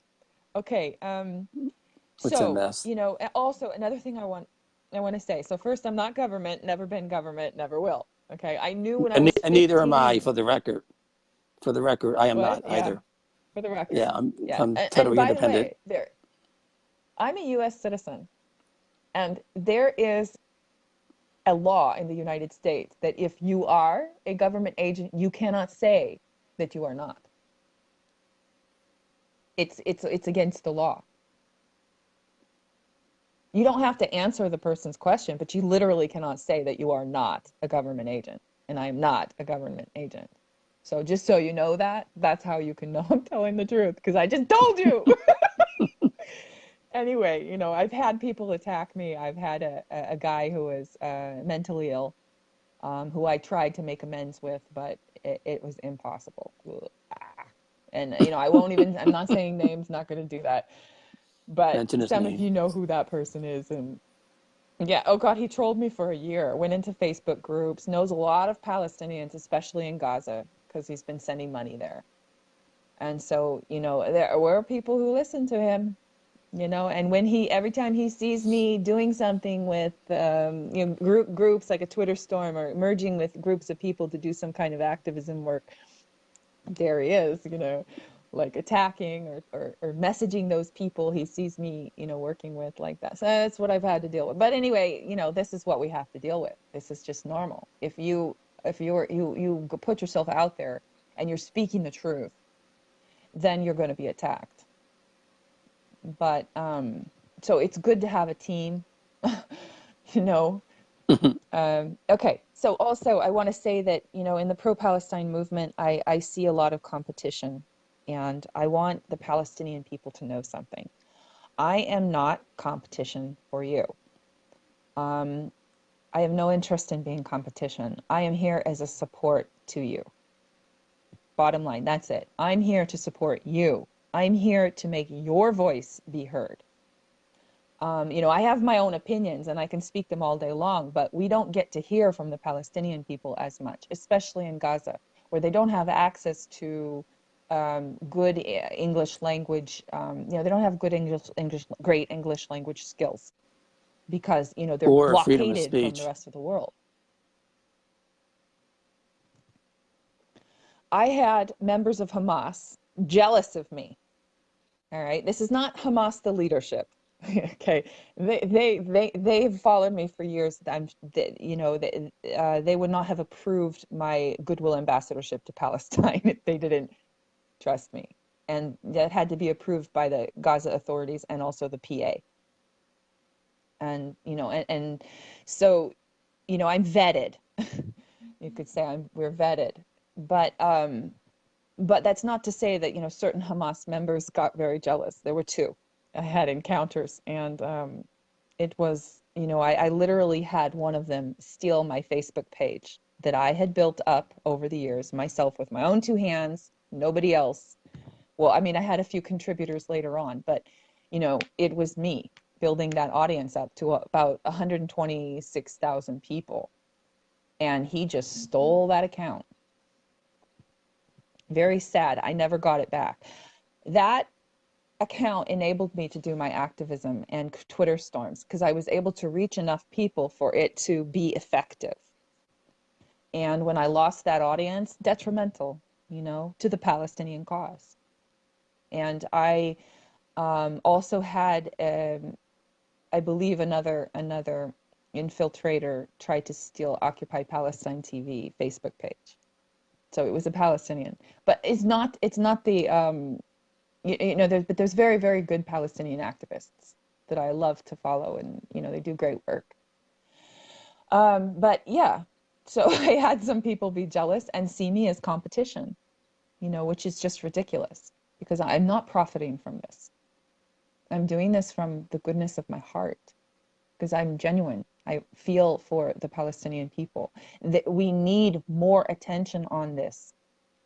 S1: Okay,
S2: It's a
S1: so,
S2: mess.
S1: you know, also another thing I want to say. So first, I'm not government, never been government, never will. Okay, I knew when I was
S2: And neither am I,
S1: 15.
S2: for the record. For the record, I am not
S1: What? Yeah,
S2: either.
S1: for the record.
S2: Yeah, I'm
S1: Yeah.
S2: I'm
S1: And
S2: totally
S1: by the
S2: independent.
S1: way, I'm a US citizen, and there is a law in the United States that if you are a government agent, you cannot say that you are not. It's against the law. You don't have to answer the person's question, but you literally cannot say that you are not a government agent, and I am not a government agent. So just so you know that, that's how you can know I'm telling the truth, because I just told you. Anyway, you know, I've had people attack me. I've had a guy who was mentally ill, who I tried to make amends with, but it was impossible. And, you know, I'm not saying names, not going to do that. But
S2: Mention his
S1: some of
S2: name.
S1: you know who that person is. And yeah, oh God, he trolled me for a year, went into Facebook groups, knows a lot of Palestinians, especially in Gaza, because he's been sending money there. And so, you know, there were people who listened to him, you know, and every time he sees me doing something with, you know, groups like a Twitter storm or merging with groups of people to do some kind of activism work, there he is, you know, like attacking or messaging those people he sees me, you know, working with like that. So that's what I've had to deal with. But anyway, you know, this is what we have to deal with. This is just normal. If you put yourself out there and you're speaking the truth, then you're going to be attacked. But so it's good to have a team, you know. Okay, so also I want to say that, you know, in the pro-Palestine movement, I see a lot of competition. And I want the Palestinian people to know something. I am not competition for you. I have no interest in being competition. I am here as a support to you. Bottom line, that's it. I'm here to support you. I'm here to make your voice be heard. I have my own opinions and I can speak them all day long, but we don't get to hear from the Palestinian people as much, especially in Gaza, where they don't have access to good English language. They don't have good great English language skills because, they're
S2: or freedom of
S1: blockaded from the
S2: speech.
S1: rest of the world. I had members of Hamas jealous of me. All right. This is not Hamas, the leadership. Okay. They've followed me for years. They would not have approved my goodwill ambassadorship to Palestine if they didn't trust me. And that had to be approved by the Gaza authorities and also the PA. And, so, I'm vetted. You could say we're vetted. But that's not to say that, certain Hamas members got very jealous. There were two. I had encounters, and it was, I literally had one of them steal my Facebook page that I had built up over the years myself with my own two hands, nobody else. Well, I mean, I had a few contributors later on, but, it was me building that audience up to about 126,000 people. And he just stole that account. Very sad. I never got it back. That account enabled me to do my activism and Twitter storms because I was able to reach enough people for it to be effective. And when I lost that audience, detrimental, to the Palestinian cause. And I also had, I believe, another infiltrator tried to steal Occupy Palestine TV Facebook page. So it was a Palestinian, but it's not the there's very, very good Palestinian activists that I love to follow, and they do great work. But yeah, so I had some people be jealous and see me as competition, which is just ridiculous because I'm not profiting from this. I'm doing this from the goodness of my heart because I'm genuine. I feel for the Palestinian people. That we need more attention on this,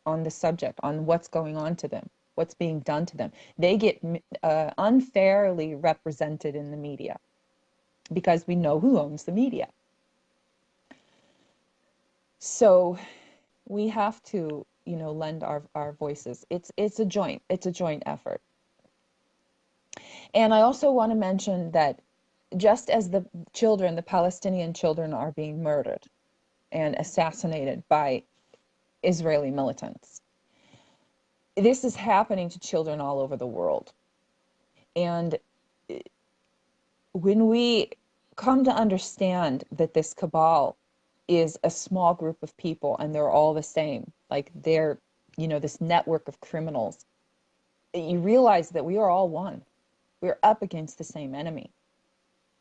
S1: on the subject, on what's going on to them, what's being done to them. They get unfairly represented in the media because we know who owns the media. So we have to, lend our voices. It's a joint effort. And I also want to mention that just as the Palestinian children are being murdered and assassinated by Israeli militants, this is happening to children all over the world. And when we come to understand that this cabal is a small group of people and they're all the same, like they're, this network of criminals, you realize that we are all one. We're up against the same enemy.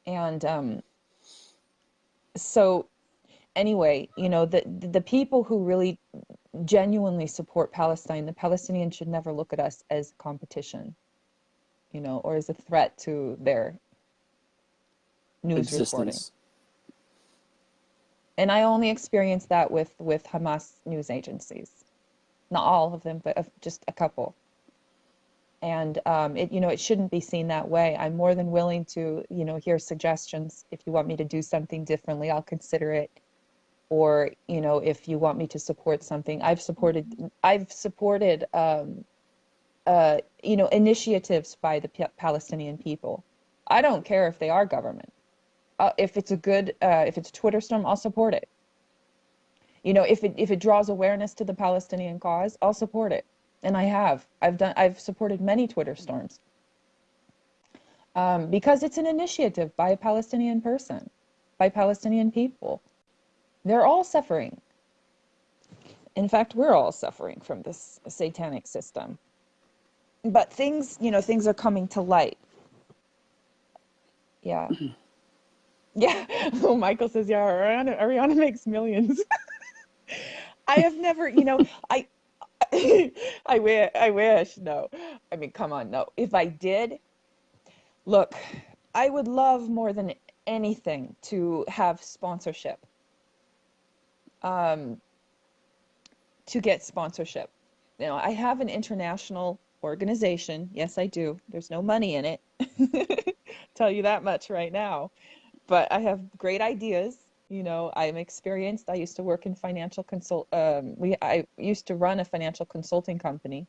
S1: And so anyway, the people who really genuinely support Palestine, the Palestinians should never look at us as competition, or as a threat to their news reporting. And I only experienced that with Hamas news agencies. Not all of them, but just a couple. And it shouldn't be seen that way. I'm more than willing to, hear suggestions. If you want me to do something differently, I'll consider it. Or, if you want me to support something, I've supported initiatives by the Palestinian people. I don't care if they are government. If it's if it's a Twitter storm, I'll support it. If it draws awareness to the Palestinian cause, I'll support it. And I've supported many Twitter storms because it's an initiative by a Palestinian person, by Palestinian people. They're all suffering. In fact, we're all suffering from this satanic system. But things are coming to light. Yeah. Yeah. Oh, Michael says, yeah, Ariana makes millions. I have never, I wish. No. I mean, come on, no. If I did, look, I would love more than anything to have sponsorship. Um, to get sponsorship. You know, I have an international organization. Yes, I do. There's no money in it. Tell you that much right now. But I have great ideas. You know, I'm experienced. I used to work in financial consult. I used to run a financial consulting company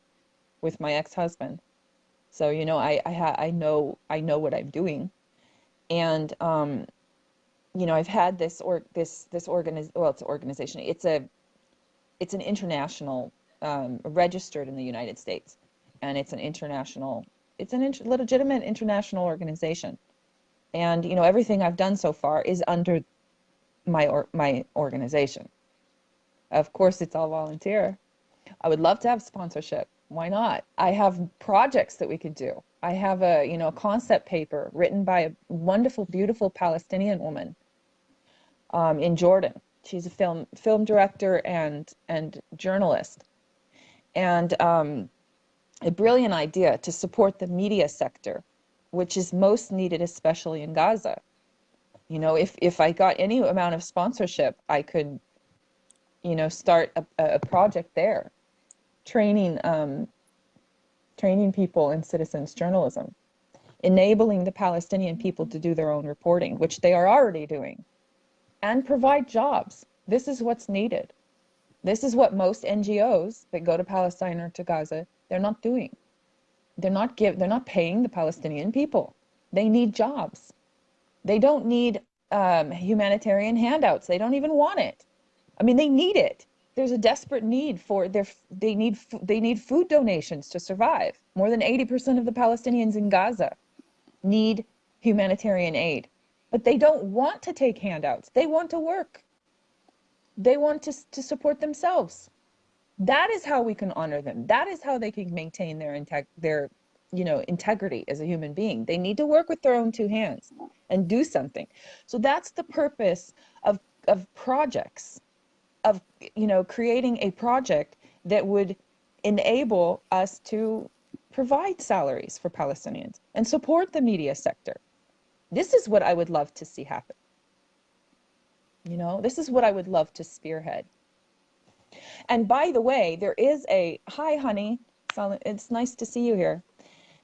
S1: with my ex-husband. So, you know, I know what I'm doing. And you know, I've had it's an organization. It's an international, registered in the United States, and it's an international, legitimate international organization. And you know, everything I've done so far is under my organization. Of course, it's all volunteer. I would love to have sponsorship. Why not? I have projects that we could do. I have a, you know, a concept paper written by a wonderful, beautiful Palestinian woman in Jordan. She's a film director and journalist, and a brilliant idea to support the media sector, which is most needed, especially in Gaza. You know, if I got any amount of sponsorship, I could, you know, start a project there, training training people in citizens journalism, enabling the Palestinian people to do their own reporting, which they are already doing, and provide jobs. This is what's needed. This is what most NGOs that go to Palestine or to Gaza, they're not doing. They're not paying the Palestinian people. They need jobs. They don't need humanitarian handouts. They don't even want it. I mean, they need it. There's a desperate need for they need food donations to survive. More than 80% of the Palestinians in Gaza need humanitarian aid. But they don't want to take handouts. They want to work. They want to support themselves. That is how we can honor them. That is how they can maintain their you know, integrity as a human being. They need to work with their own two hands and do something. So that's the purpose of projects, of, you know, creating a project that would enable us to provide salaries for Palestinians and support the media sector. This is what I would love to see happen. You know, this is what I would love to spearhead. And by the way, there is a, hi honey, it's nice to see you here.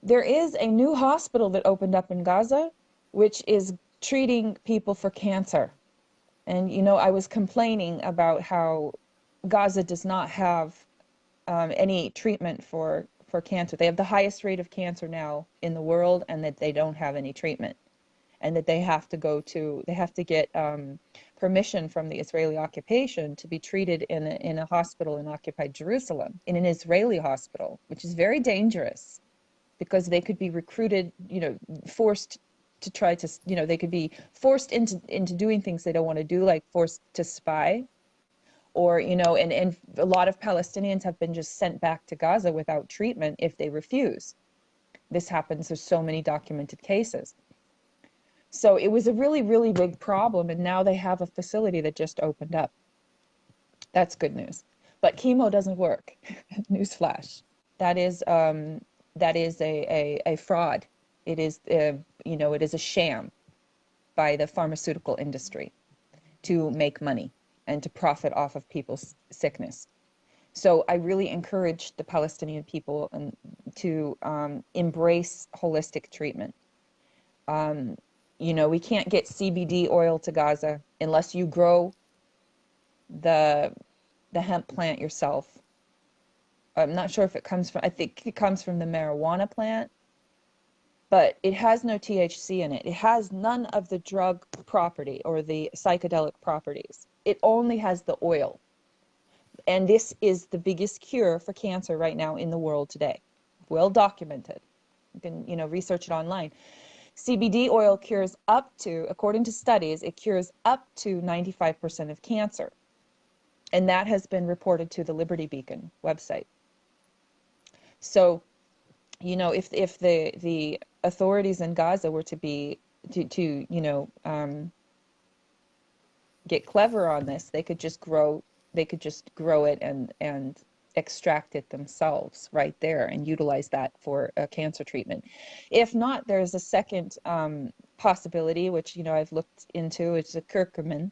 S1: There is a new hospital that opened up in Gaza, which is treating people for cancer. And you know, I was complaining about how Gaza does not have any treatment for cancer. They have the highest rate of cancer now in the world, and that they don't have any treatment, and that they have to get permission from the Israeli occupation to be treated in a hospital in occupied Jerusalem, in an Israeli hospital, which is very dangerous, because they could be recruited, you know, forced to try to, you know, they could be forced into doing things they don't want to do, like forced to spy, or, you know, and a lot of Palestinians have been just sent back to Gaza without treatment if they refuse. This happens, there's so many documented cases. So it was a really, really big problem, and now they have a facility that just opened up. That's good news. But chemo doesn't work. Newsflash. That is a fraud. It is, you know, it is a sham by the pharmaceutical industry to make money and to profit off of people's sickness. So I really encourage the Palestinian people to embrace holistic treatment. You know, we can't get CBD oil to Gaza unless you grow the hemp plant yourself. I'm not sure if it comes from, I think it comes from the marijuana plant, but it has no THC in it. It has none of the drug property or the psychedelic properties. It only has the oil. And this is the biggest cure for cancer right now in the world today. Well documented. You can, you know, research it online. CBD oil cures up to, according to studies, it cures up to 95% of cancer. And that has been reported to the Liberty Beacon website. So, you know, if the authorities in Gaza were to be, you know, get clever on this, they could just grow it and extract it themselves right there and utilize that for a cancer treatment. If not, there's a second possibility, which, you know, I've looked into. It's a curcumin.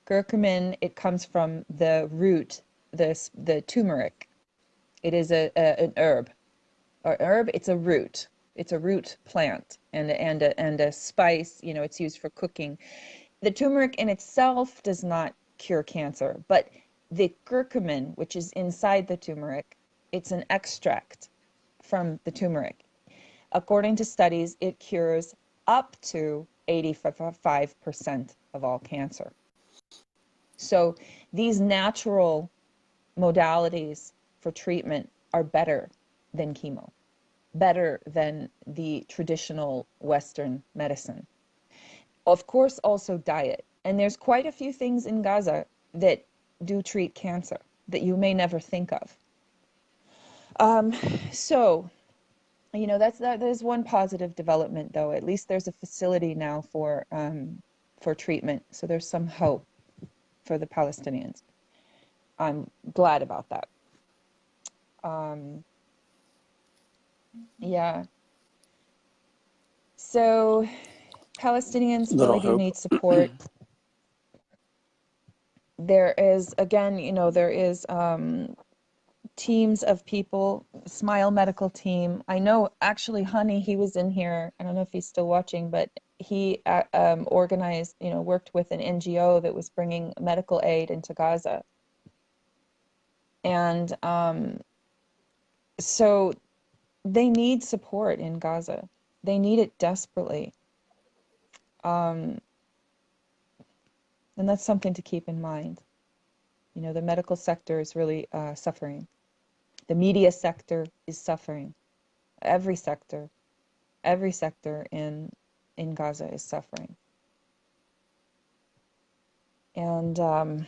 S1: Curcumin, it comes from the root, the turmeric. It is an herb. Or herb, it's a root. It's a root plant and a spice. You know, it's used for cooking. The turmeric in itself does not cure cancer, but the curcumin, which is inside the turmeric, it's an extract from the turmeric. According to studies, it cures up to 85% of all cancer. So these natural modalities for treatment are better than chemo, better than the traditional Western medicine. Of course, also diet. And there's quite a few things in Gaza that do treat cancer that you may never think of. So, you know, that is one positive development, though. At least there's a facility now for treatment. So there's some hope for the Palestinians. I'm glad about that. Yeah. So Palestinians really do need support. There is, again, you know, there is teams of people, Smile Medical Team. I know, actually, Honey, he was in here. I don't know if he's still watching, but he organized, you know, worked with an NGO that was bringing medical aid into Gaza. And so they need support in Gaza. They need it desperately. And that's something to keep in mind. You know, the medical sector is really suffering. The media sector is suffering. Every sector in Gaza is suffering. And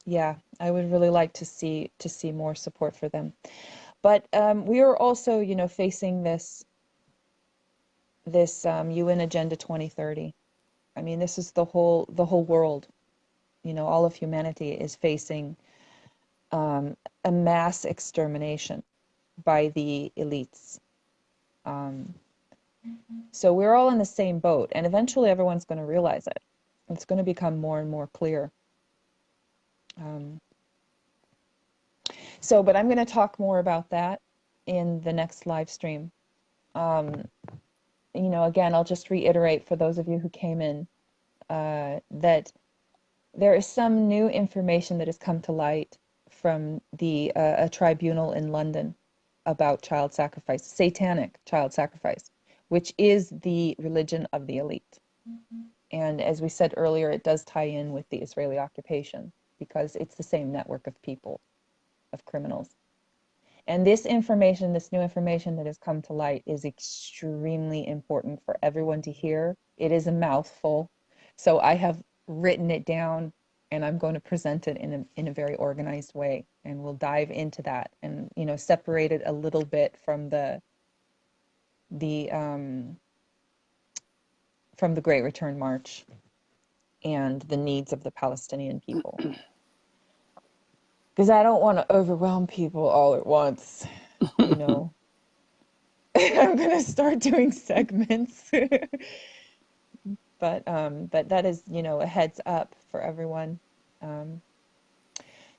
S1: yeah, I would really like to see more support for them. But we are also, you know, facing this UN Agenda 2030. I mean, this is the whole world. You know, all of humanity is facing a mass extermination by the elites. So we're all in the same boat, and eventually everyone's going to realize it. It's going to become more and more clear. But I'm going to talk more about that in the next live stream. You know, again, I'll just reiterate for those of you who came in that there is some new information that has come to light from a tribunal in London about child sacrifice, satanic child sacrifice, which is the religion of the elite. And as we said earlier, it does tie in with the Israeli occupation because it's the same network of people, of criminals. And this information, this new information that has come to light is extremely important for everyone to hear. It is a mouthful. So I have written it down and I'm going to present it in a very organized way. And we'll dive into that and, you know, separate it a little bit from the Great Return March and the needs of the Palestinian people. Because I don't want to overwhelm people all at once, you know. I'm going to start doing segments. But that is, you know, a heads up for everyone.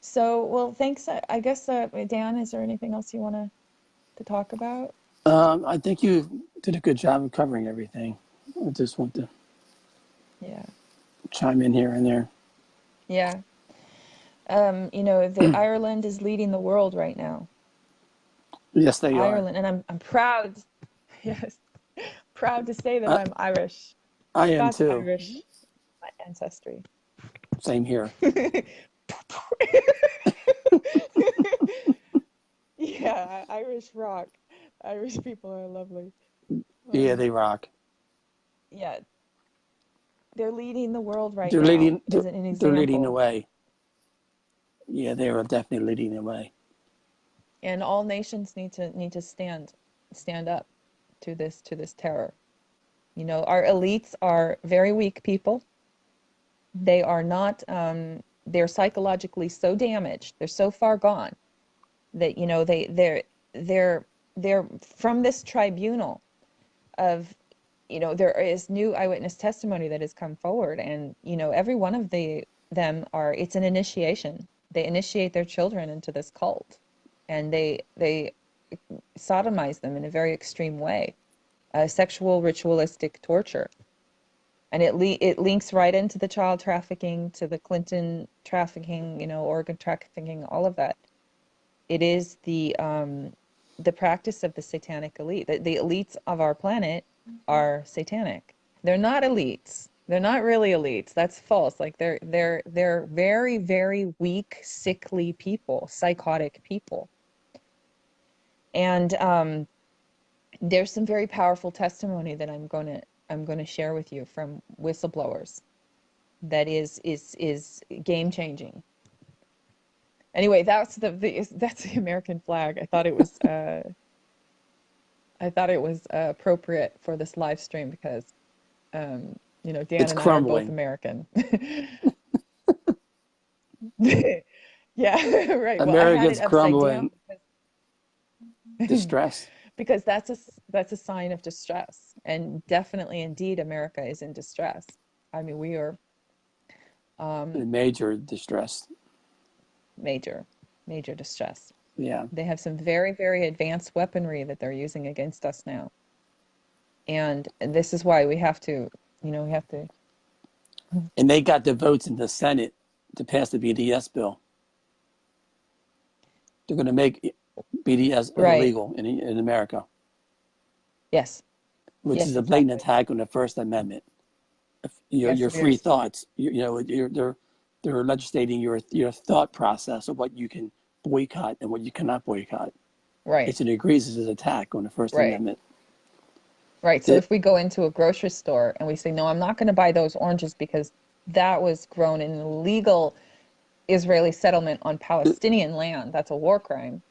S1: So, well, thanks. I guess, Dan, is there anything else you want to talk about?
S2: I think you did a good job of covering everything. I just want to chime in here and there.
S1: Yeah. You know, Ireland is leading the world right now.
S2: Yes, they are.
S1: Ireland, and I'm proud. Yes, proud to say that I'm Irish.
S2: I am too.
S1: Irish, my ancestry.
S2: Same here.
S1: Yeah, Irish rock. Irish people are lovely.
S2: Yeah, they rock.
S1: Yeah, they're leading the world right
S2: now.
S1: As an example.
S2: They're leading the way. Yeah, they are definitely leading the way.
S1: And all nations need to stand up to this terror. You know, our elites are very weak people. They are not they're psychologically so damaged, they're so far gone that, you know, they're from this tribunal of, you know, there is new eyewitness testimony that has come forward, and, you know, every one of them are, it's an initiation. They initiate their children into this cult, and they sodomize them in a very extreme way, sexual ritualistic torture. And it links right into the child trafficking, to the Clinton trafficking, you know, organ trafficking, all of that. It is the practice of the satanic elite. The elites of our planet are satanic. They're not elites. They're not really elites. That's false. Like they're very, very weak, sickly people, psychotic people. And there's some very powerful testimony that I'm going to share with you from whistleblowers that is game changing. Anyway, that's the American flag. I thought it was appropriate for this live stream because you know, Dan
S2: It's
S1: and I are both
S2: crumbling.
S1: American. Yeah, right. Well, I had it
S2: America's
S1: upside down
S2: crumbling. Distress.
S1: because that's a sign of distress, and definitely, indeed, America is in distress. I mean, we are
S2: Major distress.
S1: major distress.
S2: Yeah.
S1: They have some very, very advanced weaponry that they're using against us now. And this is why we have to, you know,
S2: And they got the votes in the Senate to pass the BDS bill. They're going to make BDS
S1: right.
S2: illegal in America.
S1: Yes.
S2: Which
S1: Yes,
S2: is a blatant
S1: exactly.
S2: attack on the First Amendment.
S1: Yes,
S2: Your
S1: it
S2: free
S1: is.
S2: thoughts. They're legislating your thought process of what you can boycott and what you cannot boycott.
S1: Right.
S2: It's an egregious attack on the First
S1: Right.
S2: Amendment.
S1: Right. So if we go into a grocery store and we say, no, I'm not going to buy those oranges because that was grown in an illegal Israeli settlement on Palestinian land, that's a war crime.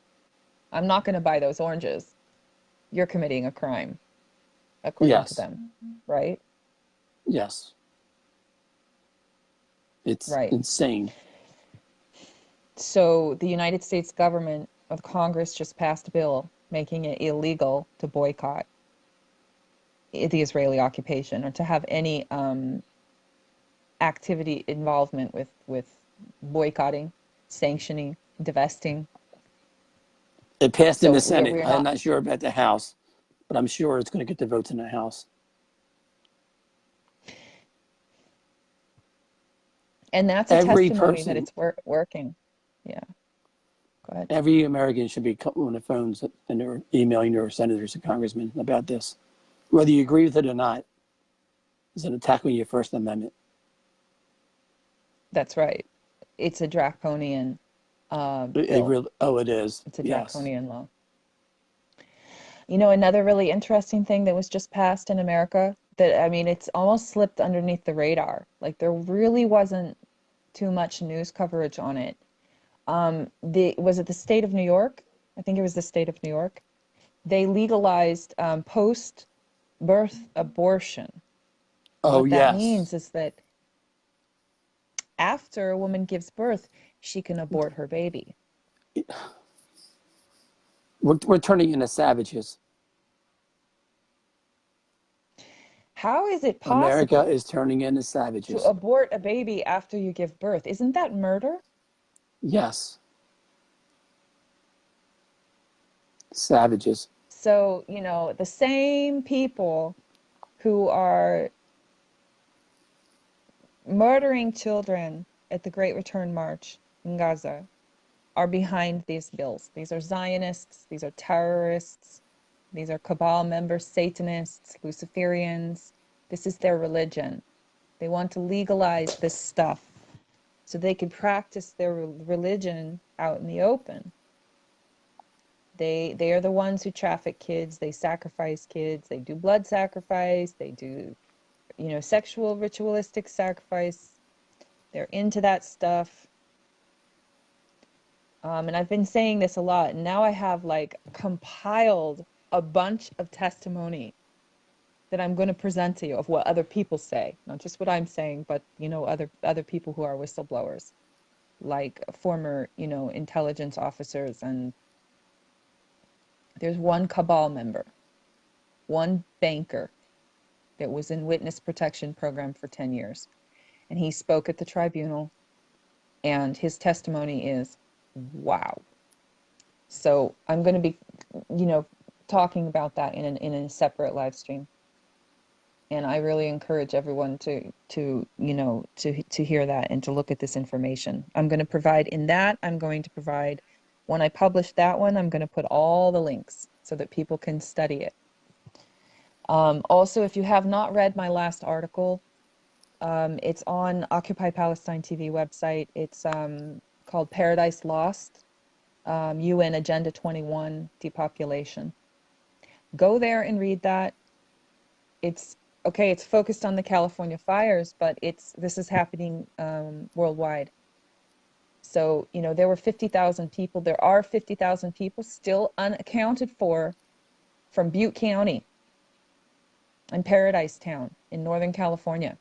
S1: I'm not going to buy those oranges. You're committing a crime, according to
S2: Yes.
S1: them, right?
S2: Yes. It's
S1: Right.
S2: insane.
S1: So the United States government or the Congress just passed a bill making it illegal to boycott the Israeli occupation or to have any activity involvement with boycotting, sanctioning, divesting.
S2: It passed in
S1: So
S2: the Senate.
S1: we're
S2: I'm
S1: not,
S2: not sure about the House, but I'm sure it's going to get the votes in the House.
S1: and that's a
S2: Every
S1: testimony that
S2: person,
S1: it's working. Yeah, go ahead.
S2: every American should be on the phones and they're emailing their senators and congressmen about this. Whether you agree with it or not, it's an attack on your First Amendment.
S1: That's right. It's a draconian bill.
S2: It is.
S1: It's a
S2: Yes.
S1: draconian law. You know, another really interesting thing that was just passed in America that, I mean, it's almost slipped underneath the radar. Like there really wasn't too much news coverage on it. Was it the state of New York? I think it was the state of New York. They legalized post-birth abortion.
S2: Oh,
S1: What that
S2: yes.
S1: means is that after a woman gives birth, she can abort her baby.
S2: We're turning into savages.
S1: How is it
S2: America
S1: possible
S2: is turning into
S1: to
S2: savages.
S1: abort a baby after you give birth? Isn't that murder?
S2: Yes. Savages.
S1: So, you know, the same people who are murdering children at the Great Return March in Gaza are behind these bills. These are Zionists, these are terrorists, these are cabal members, Satanists, Luciferians. This is their religion. They want to legalize this stuff so they can practice their religion out in the open. They are the ones who traffic kids, they sacrifice kids, they do blood sacrifice, they do, you know, sexual ritualistic sacrifice. They're into that stuff. And I've been saying this a lot, and now I have like compiled a bunch of testimony that I'm going to present to you of what other people say, not just what I'm saying, but you know, other people who are whistleblowers. like former, intelligence officers. And there's one cabal member, one banker that was in witness protection program for 10 years. And he spoke at the tribunal, and his testimony is, wow. So I'm going to be, talking about that in a separate live stream. And I really encourage everyone to hear that and to look at this information. I'm going to provide when I publish that one, I'm going to put all the links so that people can study it. Also, if you have not read my last article, it's on Occupy Palestine TV website. It's called Paradise Lost, UN Agenda 21, Depopulation. Go there and read that. It's focused on the California fires, but this is happening worldwide. So, there were 50,000 people. There are 50,000 people still unaccounted for from Butte County and Paradise Town in Northern California.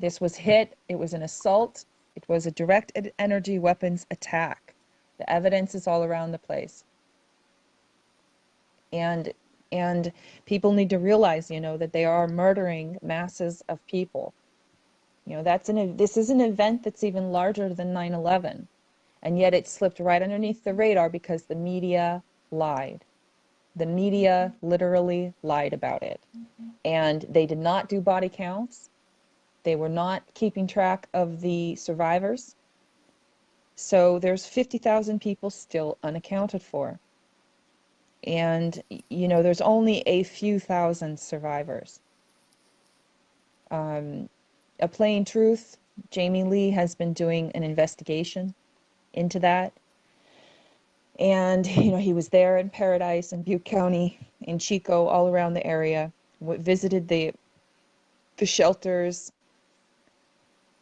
S1: This was hit. It was an assault. It was a directed energy weapons attack. The evidence is all around the place. And people need to realize, that they are murdering masses of people. This is an event that's even larger than 9/11. And yet it slipped right underneath the radar because the media lied. The media literally lied about it. And they did not do body counts. They were not keeping track of the survivors. So there's 50,000 people still unaccounted for. And, there's only a few thousand survivors. A Plain Truth, Jamie Lee has been doing an investigation into that. And, he was there in Paradise and Butte County, in Chico, all around the area, visited the shelters,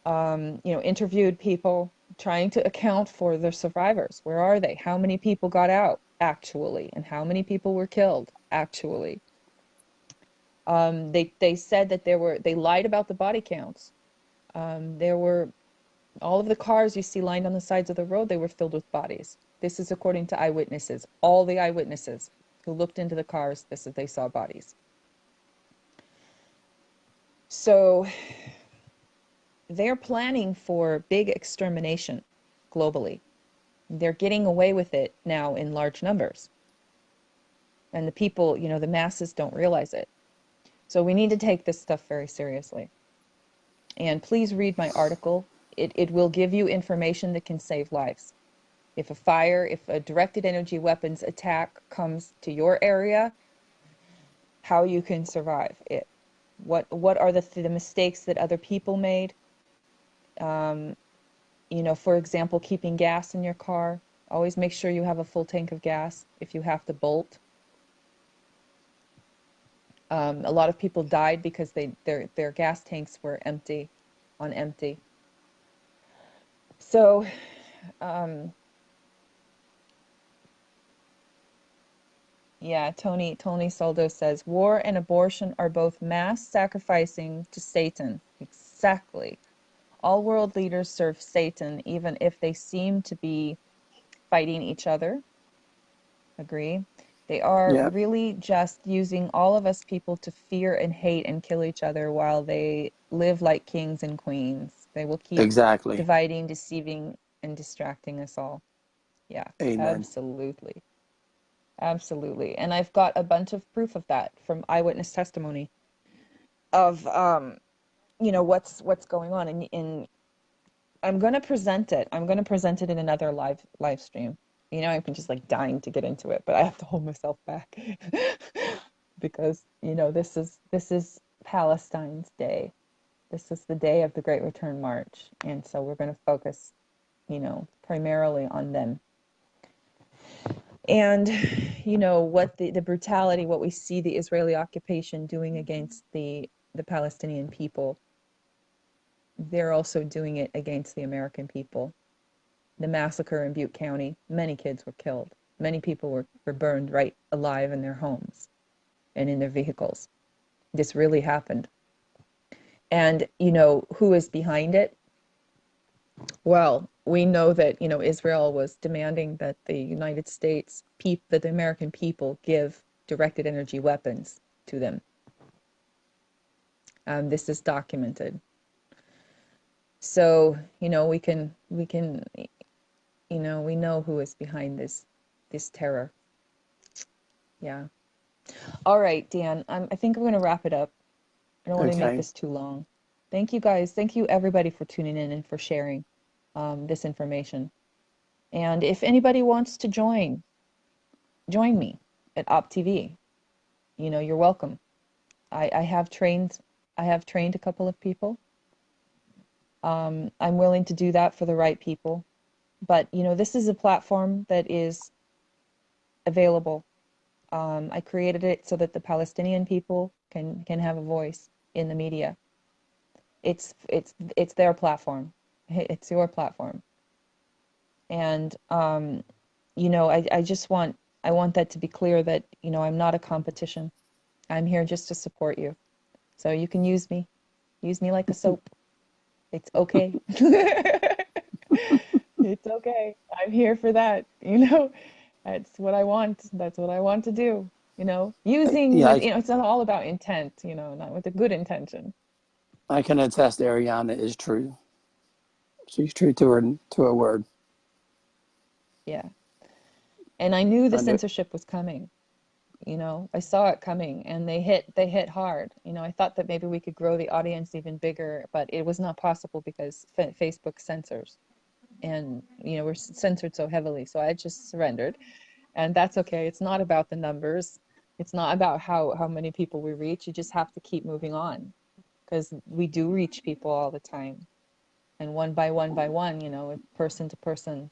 S1: interviewed people, trying to account for the survivors. Where are they? How many people got out, actually? And how many people were killed, actually? They said that they lied about the body counts. There were, all of the cars you see lined on the sides of the road, they were filled with bodies. This is according to eyewitnesses. All the eyewitnesses who looked into the cars, they saw bodies. So they're planning for big extermination globally. They're getting away with it now in large numbers. And the people, the masses don't realize it. So we need to take this stuff very seriously. And please read my article. It will give you information that can save lives. If a directed energy weapons attack comes to your area, how you can survive it. What are the mistakes that other people made? For example, keeping gas in your car. Always make sure you have a full tank of gas if you have to bolt. A lot of people died because their gas tanks were empty. So, yeah, Tony Soldo says, war and abortion are both mass sacrificing to Satan. Exactly. All world leaders serve Satan, even if they seem to be fighting each other. Agree. They are really just using all of us people to fear and hate and kill each other while they live like kings and queens. They will keep dividing, deceiving, and distracting us all. Yeah,
S2: Amen.
S1: Absolutely. Absolutely. And I've got a bunch of proof of that from eyewitness testimony of, what's going on. And I'm going to present it. I'm going to present it in another live stream. I've been just like dying to get into it, but I have to hold myself back because, this is Palestine's day. This is the day of the Great Return March. And so we're going to focus, primarily on them. And, what the brutality, what we see the Israeli occupation doing against the Palestinian people, they're also doing it against the American people. The massacre in Butte County, many kids were killed. Many people were burned right alive in their homes and in their vehicles. This really happened. And, who is behind it? Well, we know that, Israel was demanding that the United States, that the American people give directed energy weapons to them. This is documented. So, we know who is behind this terror. Yeah. All right, Dan, I think I'm going to wrap it up. I don't want to make
S2: Okay.
S1: this too long. Thank you guys. Thank you everybody for tuning in and for sharing this information. And if anybody wants to join me at OpTv. You're welcome. I have trained a couple of people. I'm willing to do that for the right people. But this is a platform that is available. I created it so that the Palestinian people can have a voice in the media. It's their platform. It's your platform. And I want that to be clear that I'm not a competition. I'm here just to support you. So you can use me like a soap. It's okay. It's okay. I'm here for that. That's what I want. That's what I want to do. Using
S2: Yeah,
S1: with, it's not all about intent, not with a good intention.
S2: I can attest Ariana is true. She's true to her word.
S1: Yeah. And I knew the
S2: I know.
S1: censorship was coming. I saw it coming and they hit hard. I thought that maybe we could grow the audience even bigger, but it was not possible because Facebook censors. And we're censored so heavily, so I just surrendered, and that's okay. It's not about the numbers, it's not about how many people we reach. You just have to keep moving on, because we do reach people all the time, and one by one, person to person,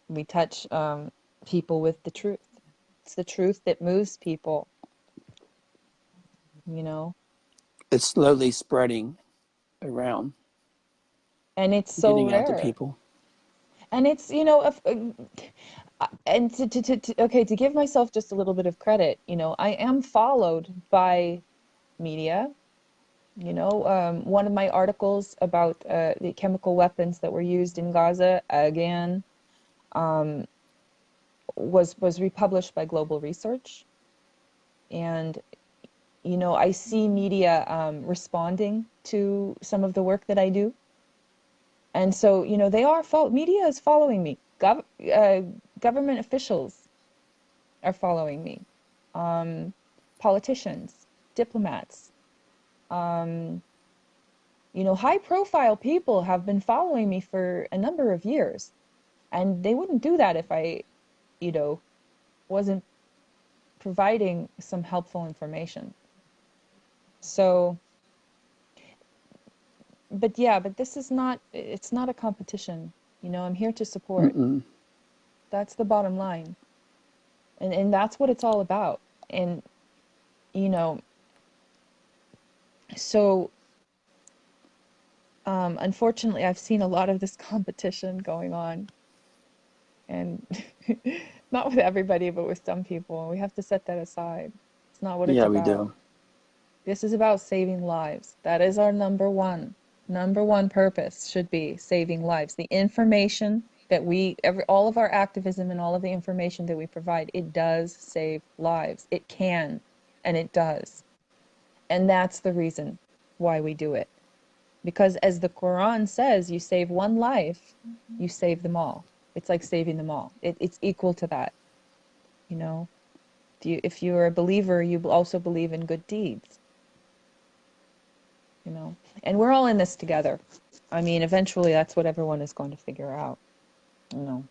S1: we touch people with the truth. It's the truth that moves people. you know
S2: It's slowly spreading around,
S1: and it's so
S2: getting out to
S1: rare.
S2: people.
S1: And it's and to give myself just a little bit of credit, I am followed by media. One of my articles about the chemical weapons that were used in Gaza, again, was republished by Global Research. And I see media responding to some of the work that I do. And so, media is following me. Government officials are following me. Politicians, diplomats, high profile people have been following me for a number of years. And they wouldn't do that if I, wasn't providing some helpful information. So, but this is not, it's not a competition. I'm here to support.
S2: Mm-mm.
S1: That's the bottom line. And that's what it's all about. And, you know, so unfortunately, I've seen a lot of this competition going on, and not with everybody, but with some people. We have to set that aside. It's not what it's
S2: Yeah, we
S1: about.
S2: do.
S1: This is about saving lives. That is our number one purpose should be saving lives. The information that all of our activism and all of the information that we provide, it does save lives. It can, and it does. And that's the reason why we do it. Because as the Quran says, you save one life, you save them all. It's like saving them all. It's equal to that. You know, if you're a believer, you also believe in good deeds. And we're all in this together. I mean, eventually that's what everyone is going to figure out. you know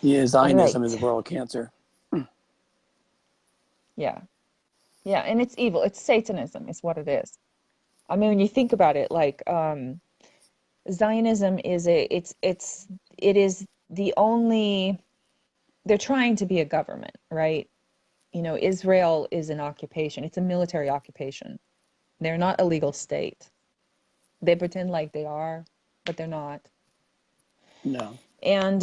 S2: Yeah,
S1: all
S2: Zionism is a
S1: right.
S2: world cancer.
S1: Yeah, yeah. And it's evil. It's Satanism is what it is. I mean, when you think about it, like Zionism is it is the only, they're trying to be a government, right? Israel is an occupation. It's a military occupation. They're not a legal state. They pretend like they are, but they're not.
S2: No.
S1: And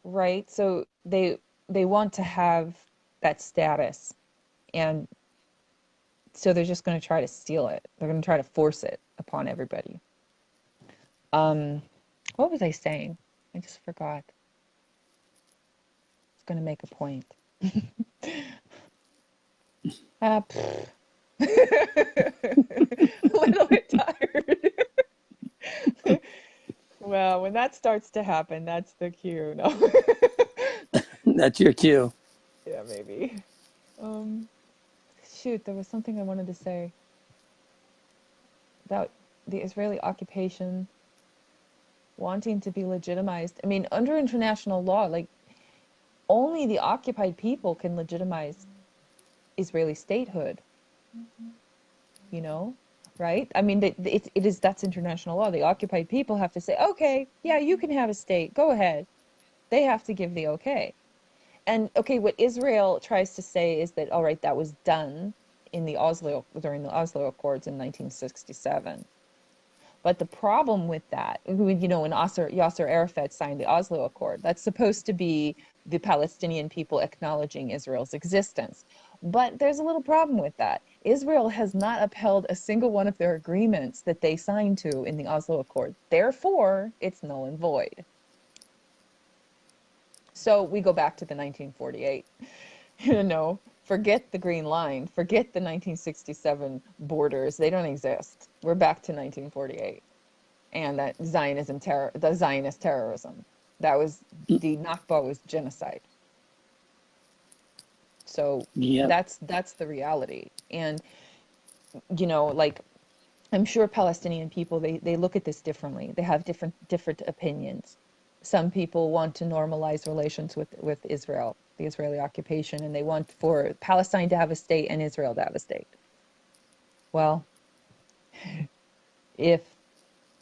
S1: right, so they want to have that status, and so they're just going to try to steal it. They're going to try to force it upon everybody. Um, what was I saying? I just forgot. I was going to make a point. Ah, a little bit tired. Well, when that starts to happen, that's the cue. No.
S2: That's your cue.
S1: Yeah, maybe. Um, Shoot, there was something I wanted to say about the Israeli occupation wanting to be legitimized. I mean, under international law, like only the occupied people can legitimize Israeli statehood, you know? Right? I mean, it is that's international law. The occupied people have to say, okay, yeah, you can have a state. Go ahead. They have to give the okay. And okay, what Israel tries to say is that, all right, that was done in the Oslo during the Oslo Accords in 1967. But the problem with that, when Yasser Arafat signed the Oslo Accord, that's supposed to be the Palestinian people acknowledging Israel's existence. But there's a little problem with that. Israel has not upheld a single one of their agreements that they signed to in the Oslo Accord. Therefore, it's null and void. So we go back to the 1948. Forget the Green Line, forget the 1967 borders. They don't exist. We're back to 1948. And that the Zionist terrorism. That was the Nakba was genocide. So
S2: Yep.
S1: that's the reality. And like I'm sure Palestinian people they look at this differently. They have different opinions. Some people want to normalize relations with Israel, the Israeli occupation, and they want for Palestine to have a state and Israel to have a state. Well, if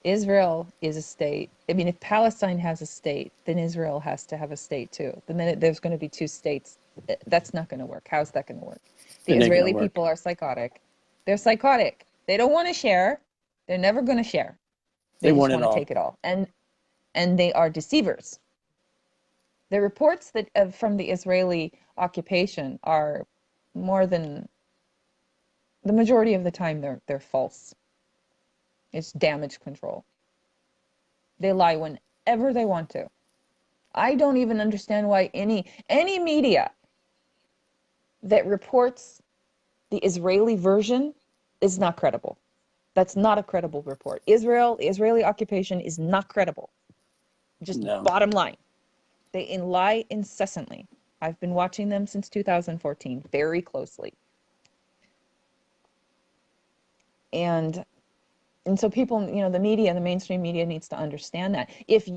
S1: Israel is a state. I mean, if Palestine has a state, then Israel has to have a state too. The minute there's going to be two states, that's not going to work. How's that going to work? The
S2: It ain't gonna
S1: Israeli
S2: work.
S1: people are psychotic. They're psychotic. They don't want to share. They're never going to share.
S2: They
S1: They just
S2: want it
S1: want to
S2: all.
S1: take it all. And they are deceivers. The reports that from the Israeli occupation are more than the majority of the time they're false. It's damage control. They lie whenever they want to. I don't even understand why any media that reports the Israeli version is not credible. That's not a credible report. The Israeli occupation is not credible. Just
S2: No.
S1: bottom line. They lie incessantly. I've been watching them since 2014 very closely. And so people, the media, the mainstream media needs to understand that. If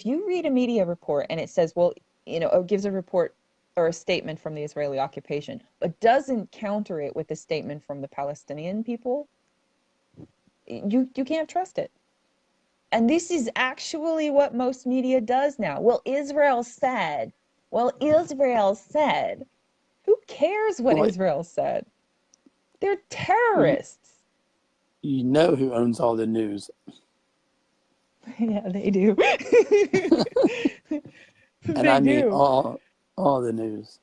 S1: you read a media report and it says, well, or gives a report or a statement from the Israeli occupation, but doesn't counter it with a statement from the Palestinian people, you can't trust it. And this is actually what most media does now. Well, Israel said. Who cares what
S2: Well,
S1: Israel said? They're
S2: you,
S1: terrorists.
S2: you know who owns all the news.
S1: Yeah, they do.
S2: And
S1: They
S2: I mean
S1: do.
S2: all the news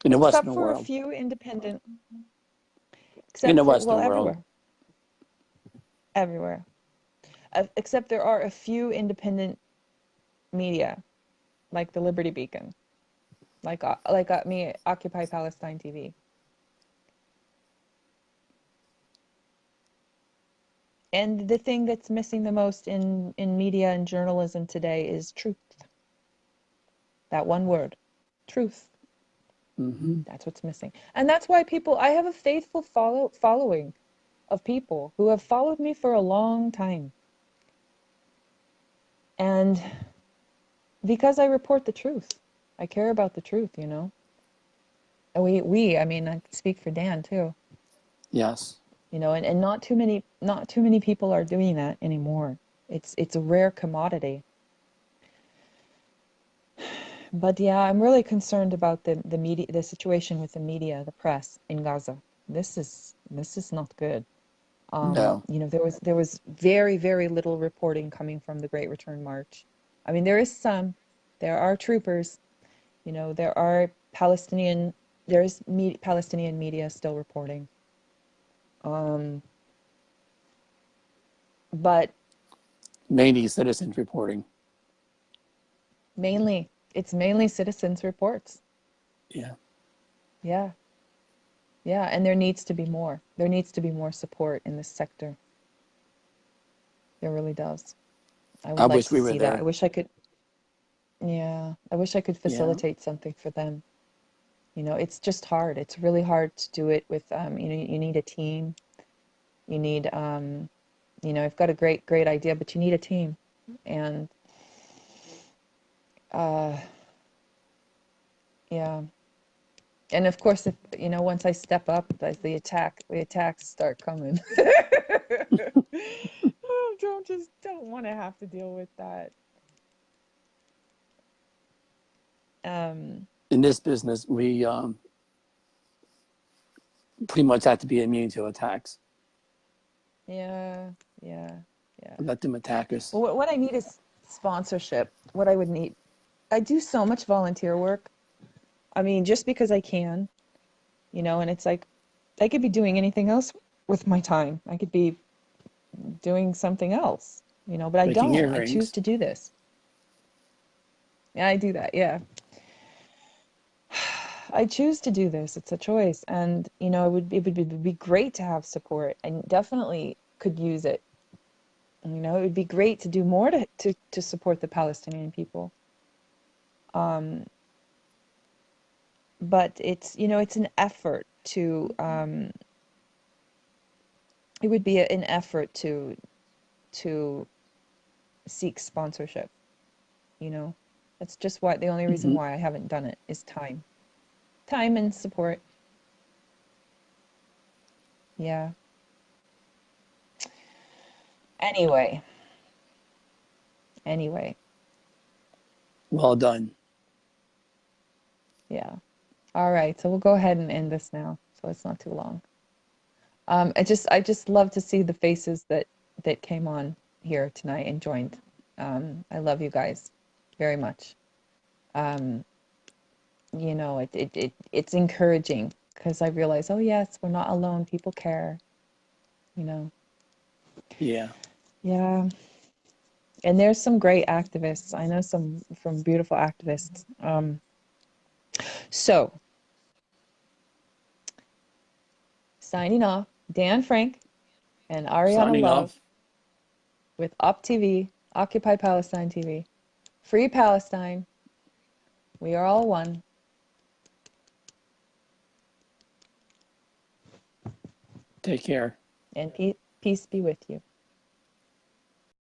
S2: in the
S1: Except
S2: Western
S1: for a
S2: world.
S1: few independent,
S2: In
S1: except
S2: the
S1: for, well,
S2: Western world.
S1: everywhere. Except there are a few independent media, like the Liberty Beacon, me, Occupy Palestine TV. And the thing that's missing the most in media and journalism today is truth. That one word, truth.
S2: Mm-hmm.
S1: That's what's missing. And that's why I have a faithful following of people who have followed me for a long time. And because I report the truth, I care about the truth, And I mean, I speak for Dan too,
S2: Yes.
S1: and not too many people are doing that anymore. It's a rare commodity. But yeah, I'm really concerned about the media, the situation with the media, the press in Gaza. This is not good.
S2: No.
S1: There was very, very little reporting coming from the Great Return March. I mean, there are troopers, there are Palestinian media still reporting. Um, but
S2: Mainly citizens reporting.
S1: it's mainly citizens reports.
S2: Yeah.
S1: Yeah. Yeah, and there needs to be more. There needs to be more support in this sector. There really does. I
S2: I
S1: would like
S2: wish
S1: to
S2: we were
S1: see that. I
S2: there.
S1: wish I could, yeah, I wish I could
S2: Yeah.
S1: facilitate something for them. You know, it's just hard. It's really hard to do it with, you need a team. You need, I've got a great idea, but you need a team. And, uh, yeah. And of course, if, once I step up, as the attacks start coming. Oh, don't want to have to deal with that. Um,
S2: In this business, we pretty much have to be immune to attacks.
S1: yeah, yeah, yeah.
S2: Let them attack us.
S1: Well, what I need is sponsorship. What I would need, I do so much volunteer work. I mean, just because I can, and it's like I could be doing anything else with my time. I could be doing something else, but I
S2: Making
S1: don't. I choose
S2: earrings.
S1: to do this. Yeah, I do that. Yeah. I choose to do this. It's a choice. And, it would be great to have support. I definitely could use it. It would be great to do more to support the Palestinian people. Um, but it's an effort it would be an effort to seek sponsorship, you know. That's just the only reason
S2: Mm-hmm.
S1: why I haven't done it is time. Time and support. Yeah. Anyway, anyway,
S2: Well done.
S1: yeah. All right, so we'll go ahead and end this now, so it's not too long. I just love to see the faces that came on here tonight and joined. I love you guys very much. Um, it's encouraging because I realize, oh yes, we're not alone. People care, you know.
S2: Yeah.
S1: Yeah. And there's some great activists. I know some from beautiful activists. So signing off, Dan Frank and Ariana
S2: Signing
S1: Love
S2: off.
S1: with OpTv, Occupy Palestine TV. Free Palestine. We are all one.
S2: Take care.
S1: And peace be with you.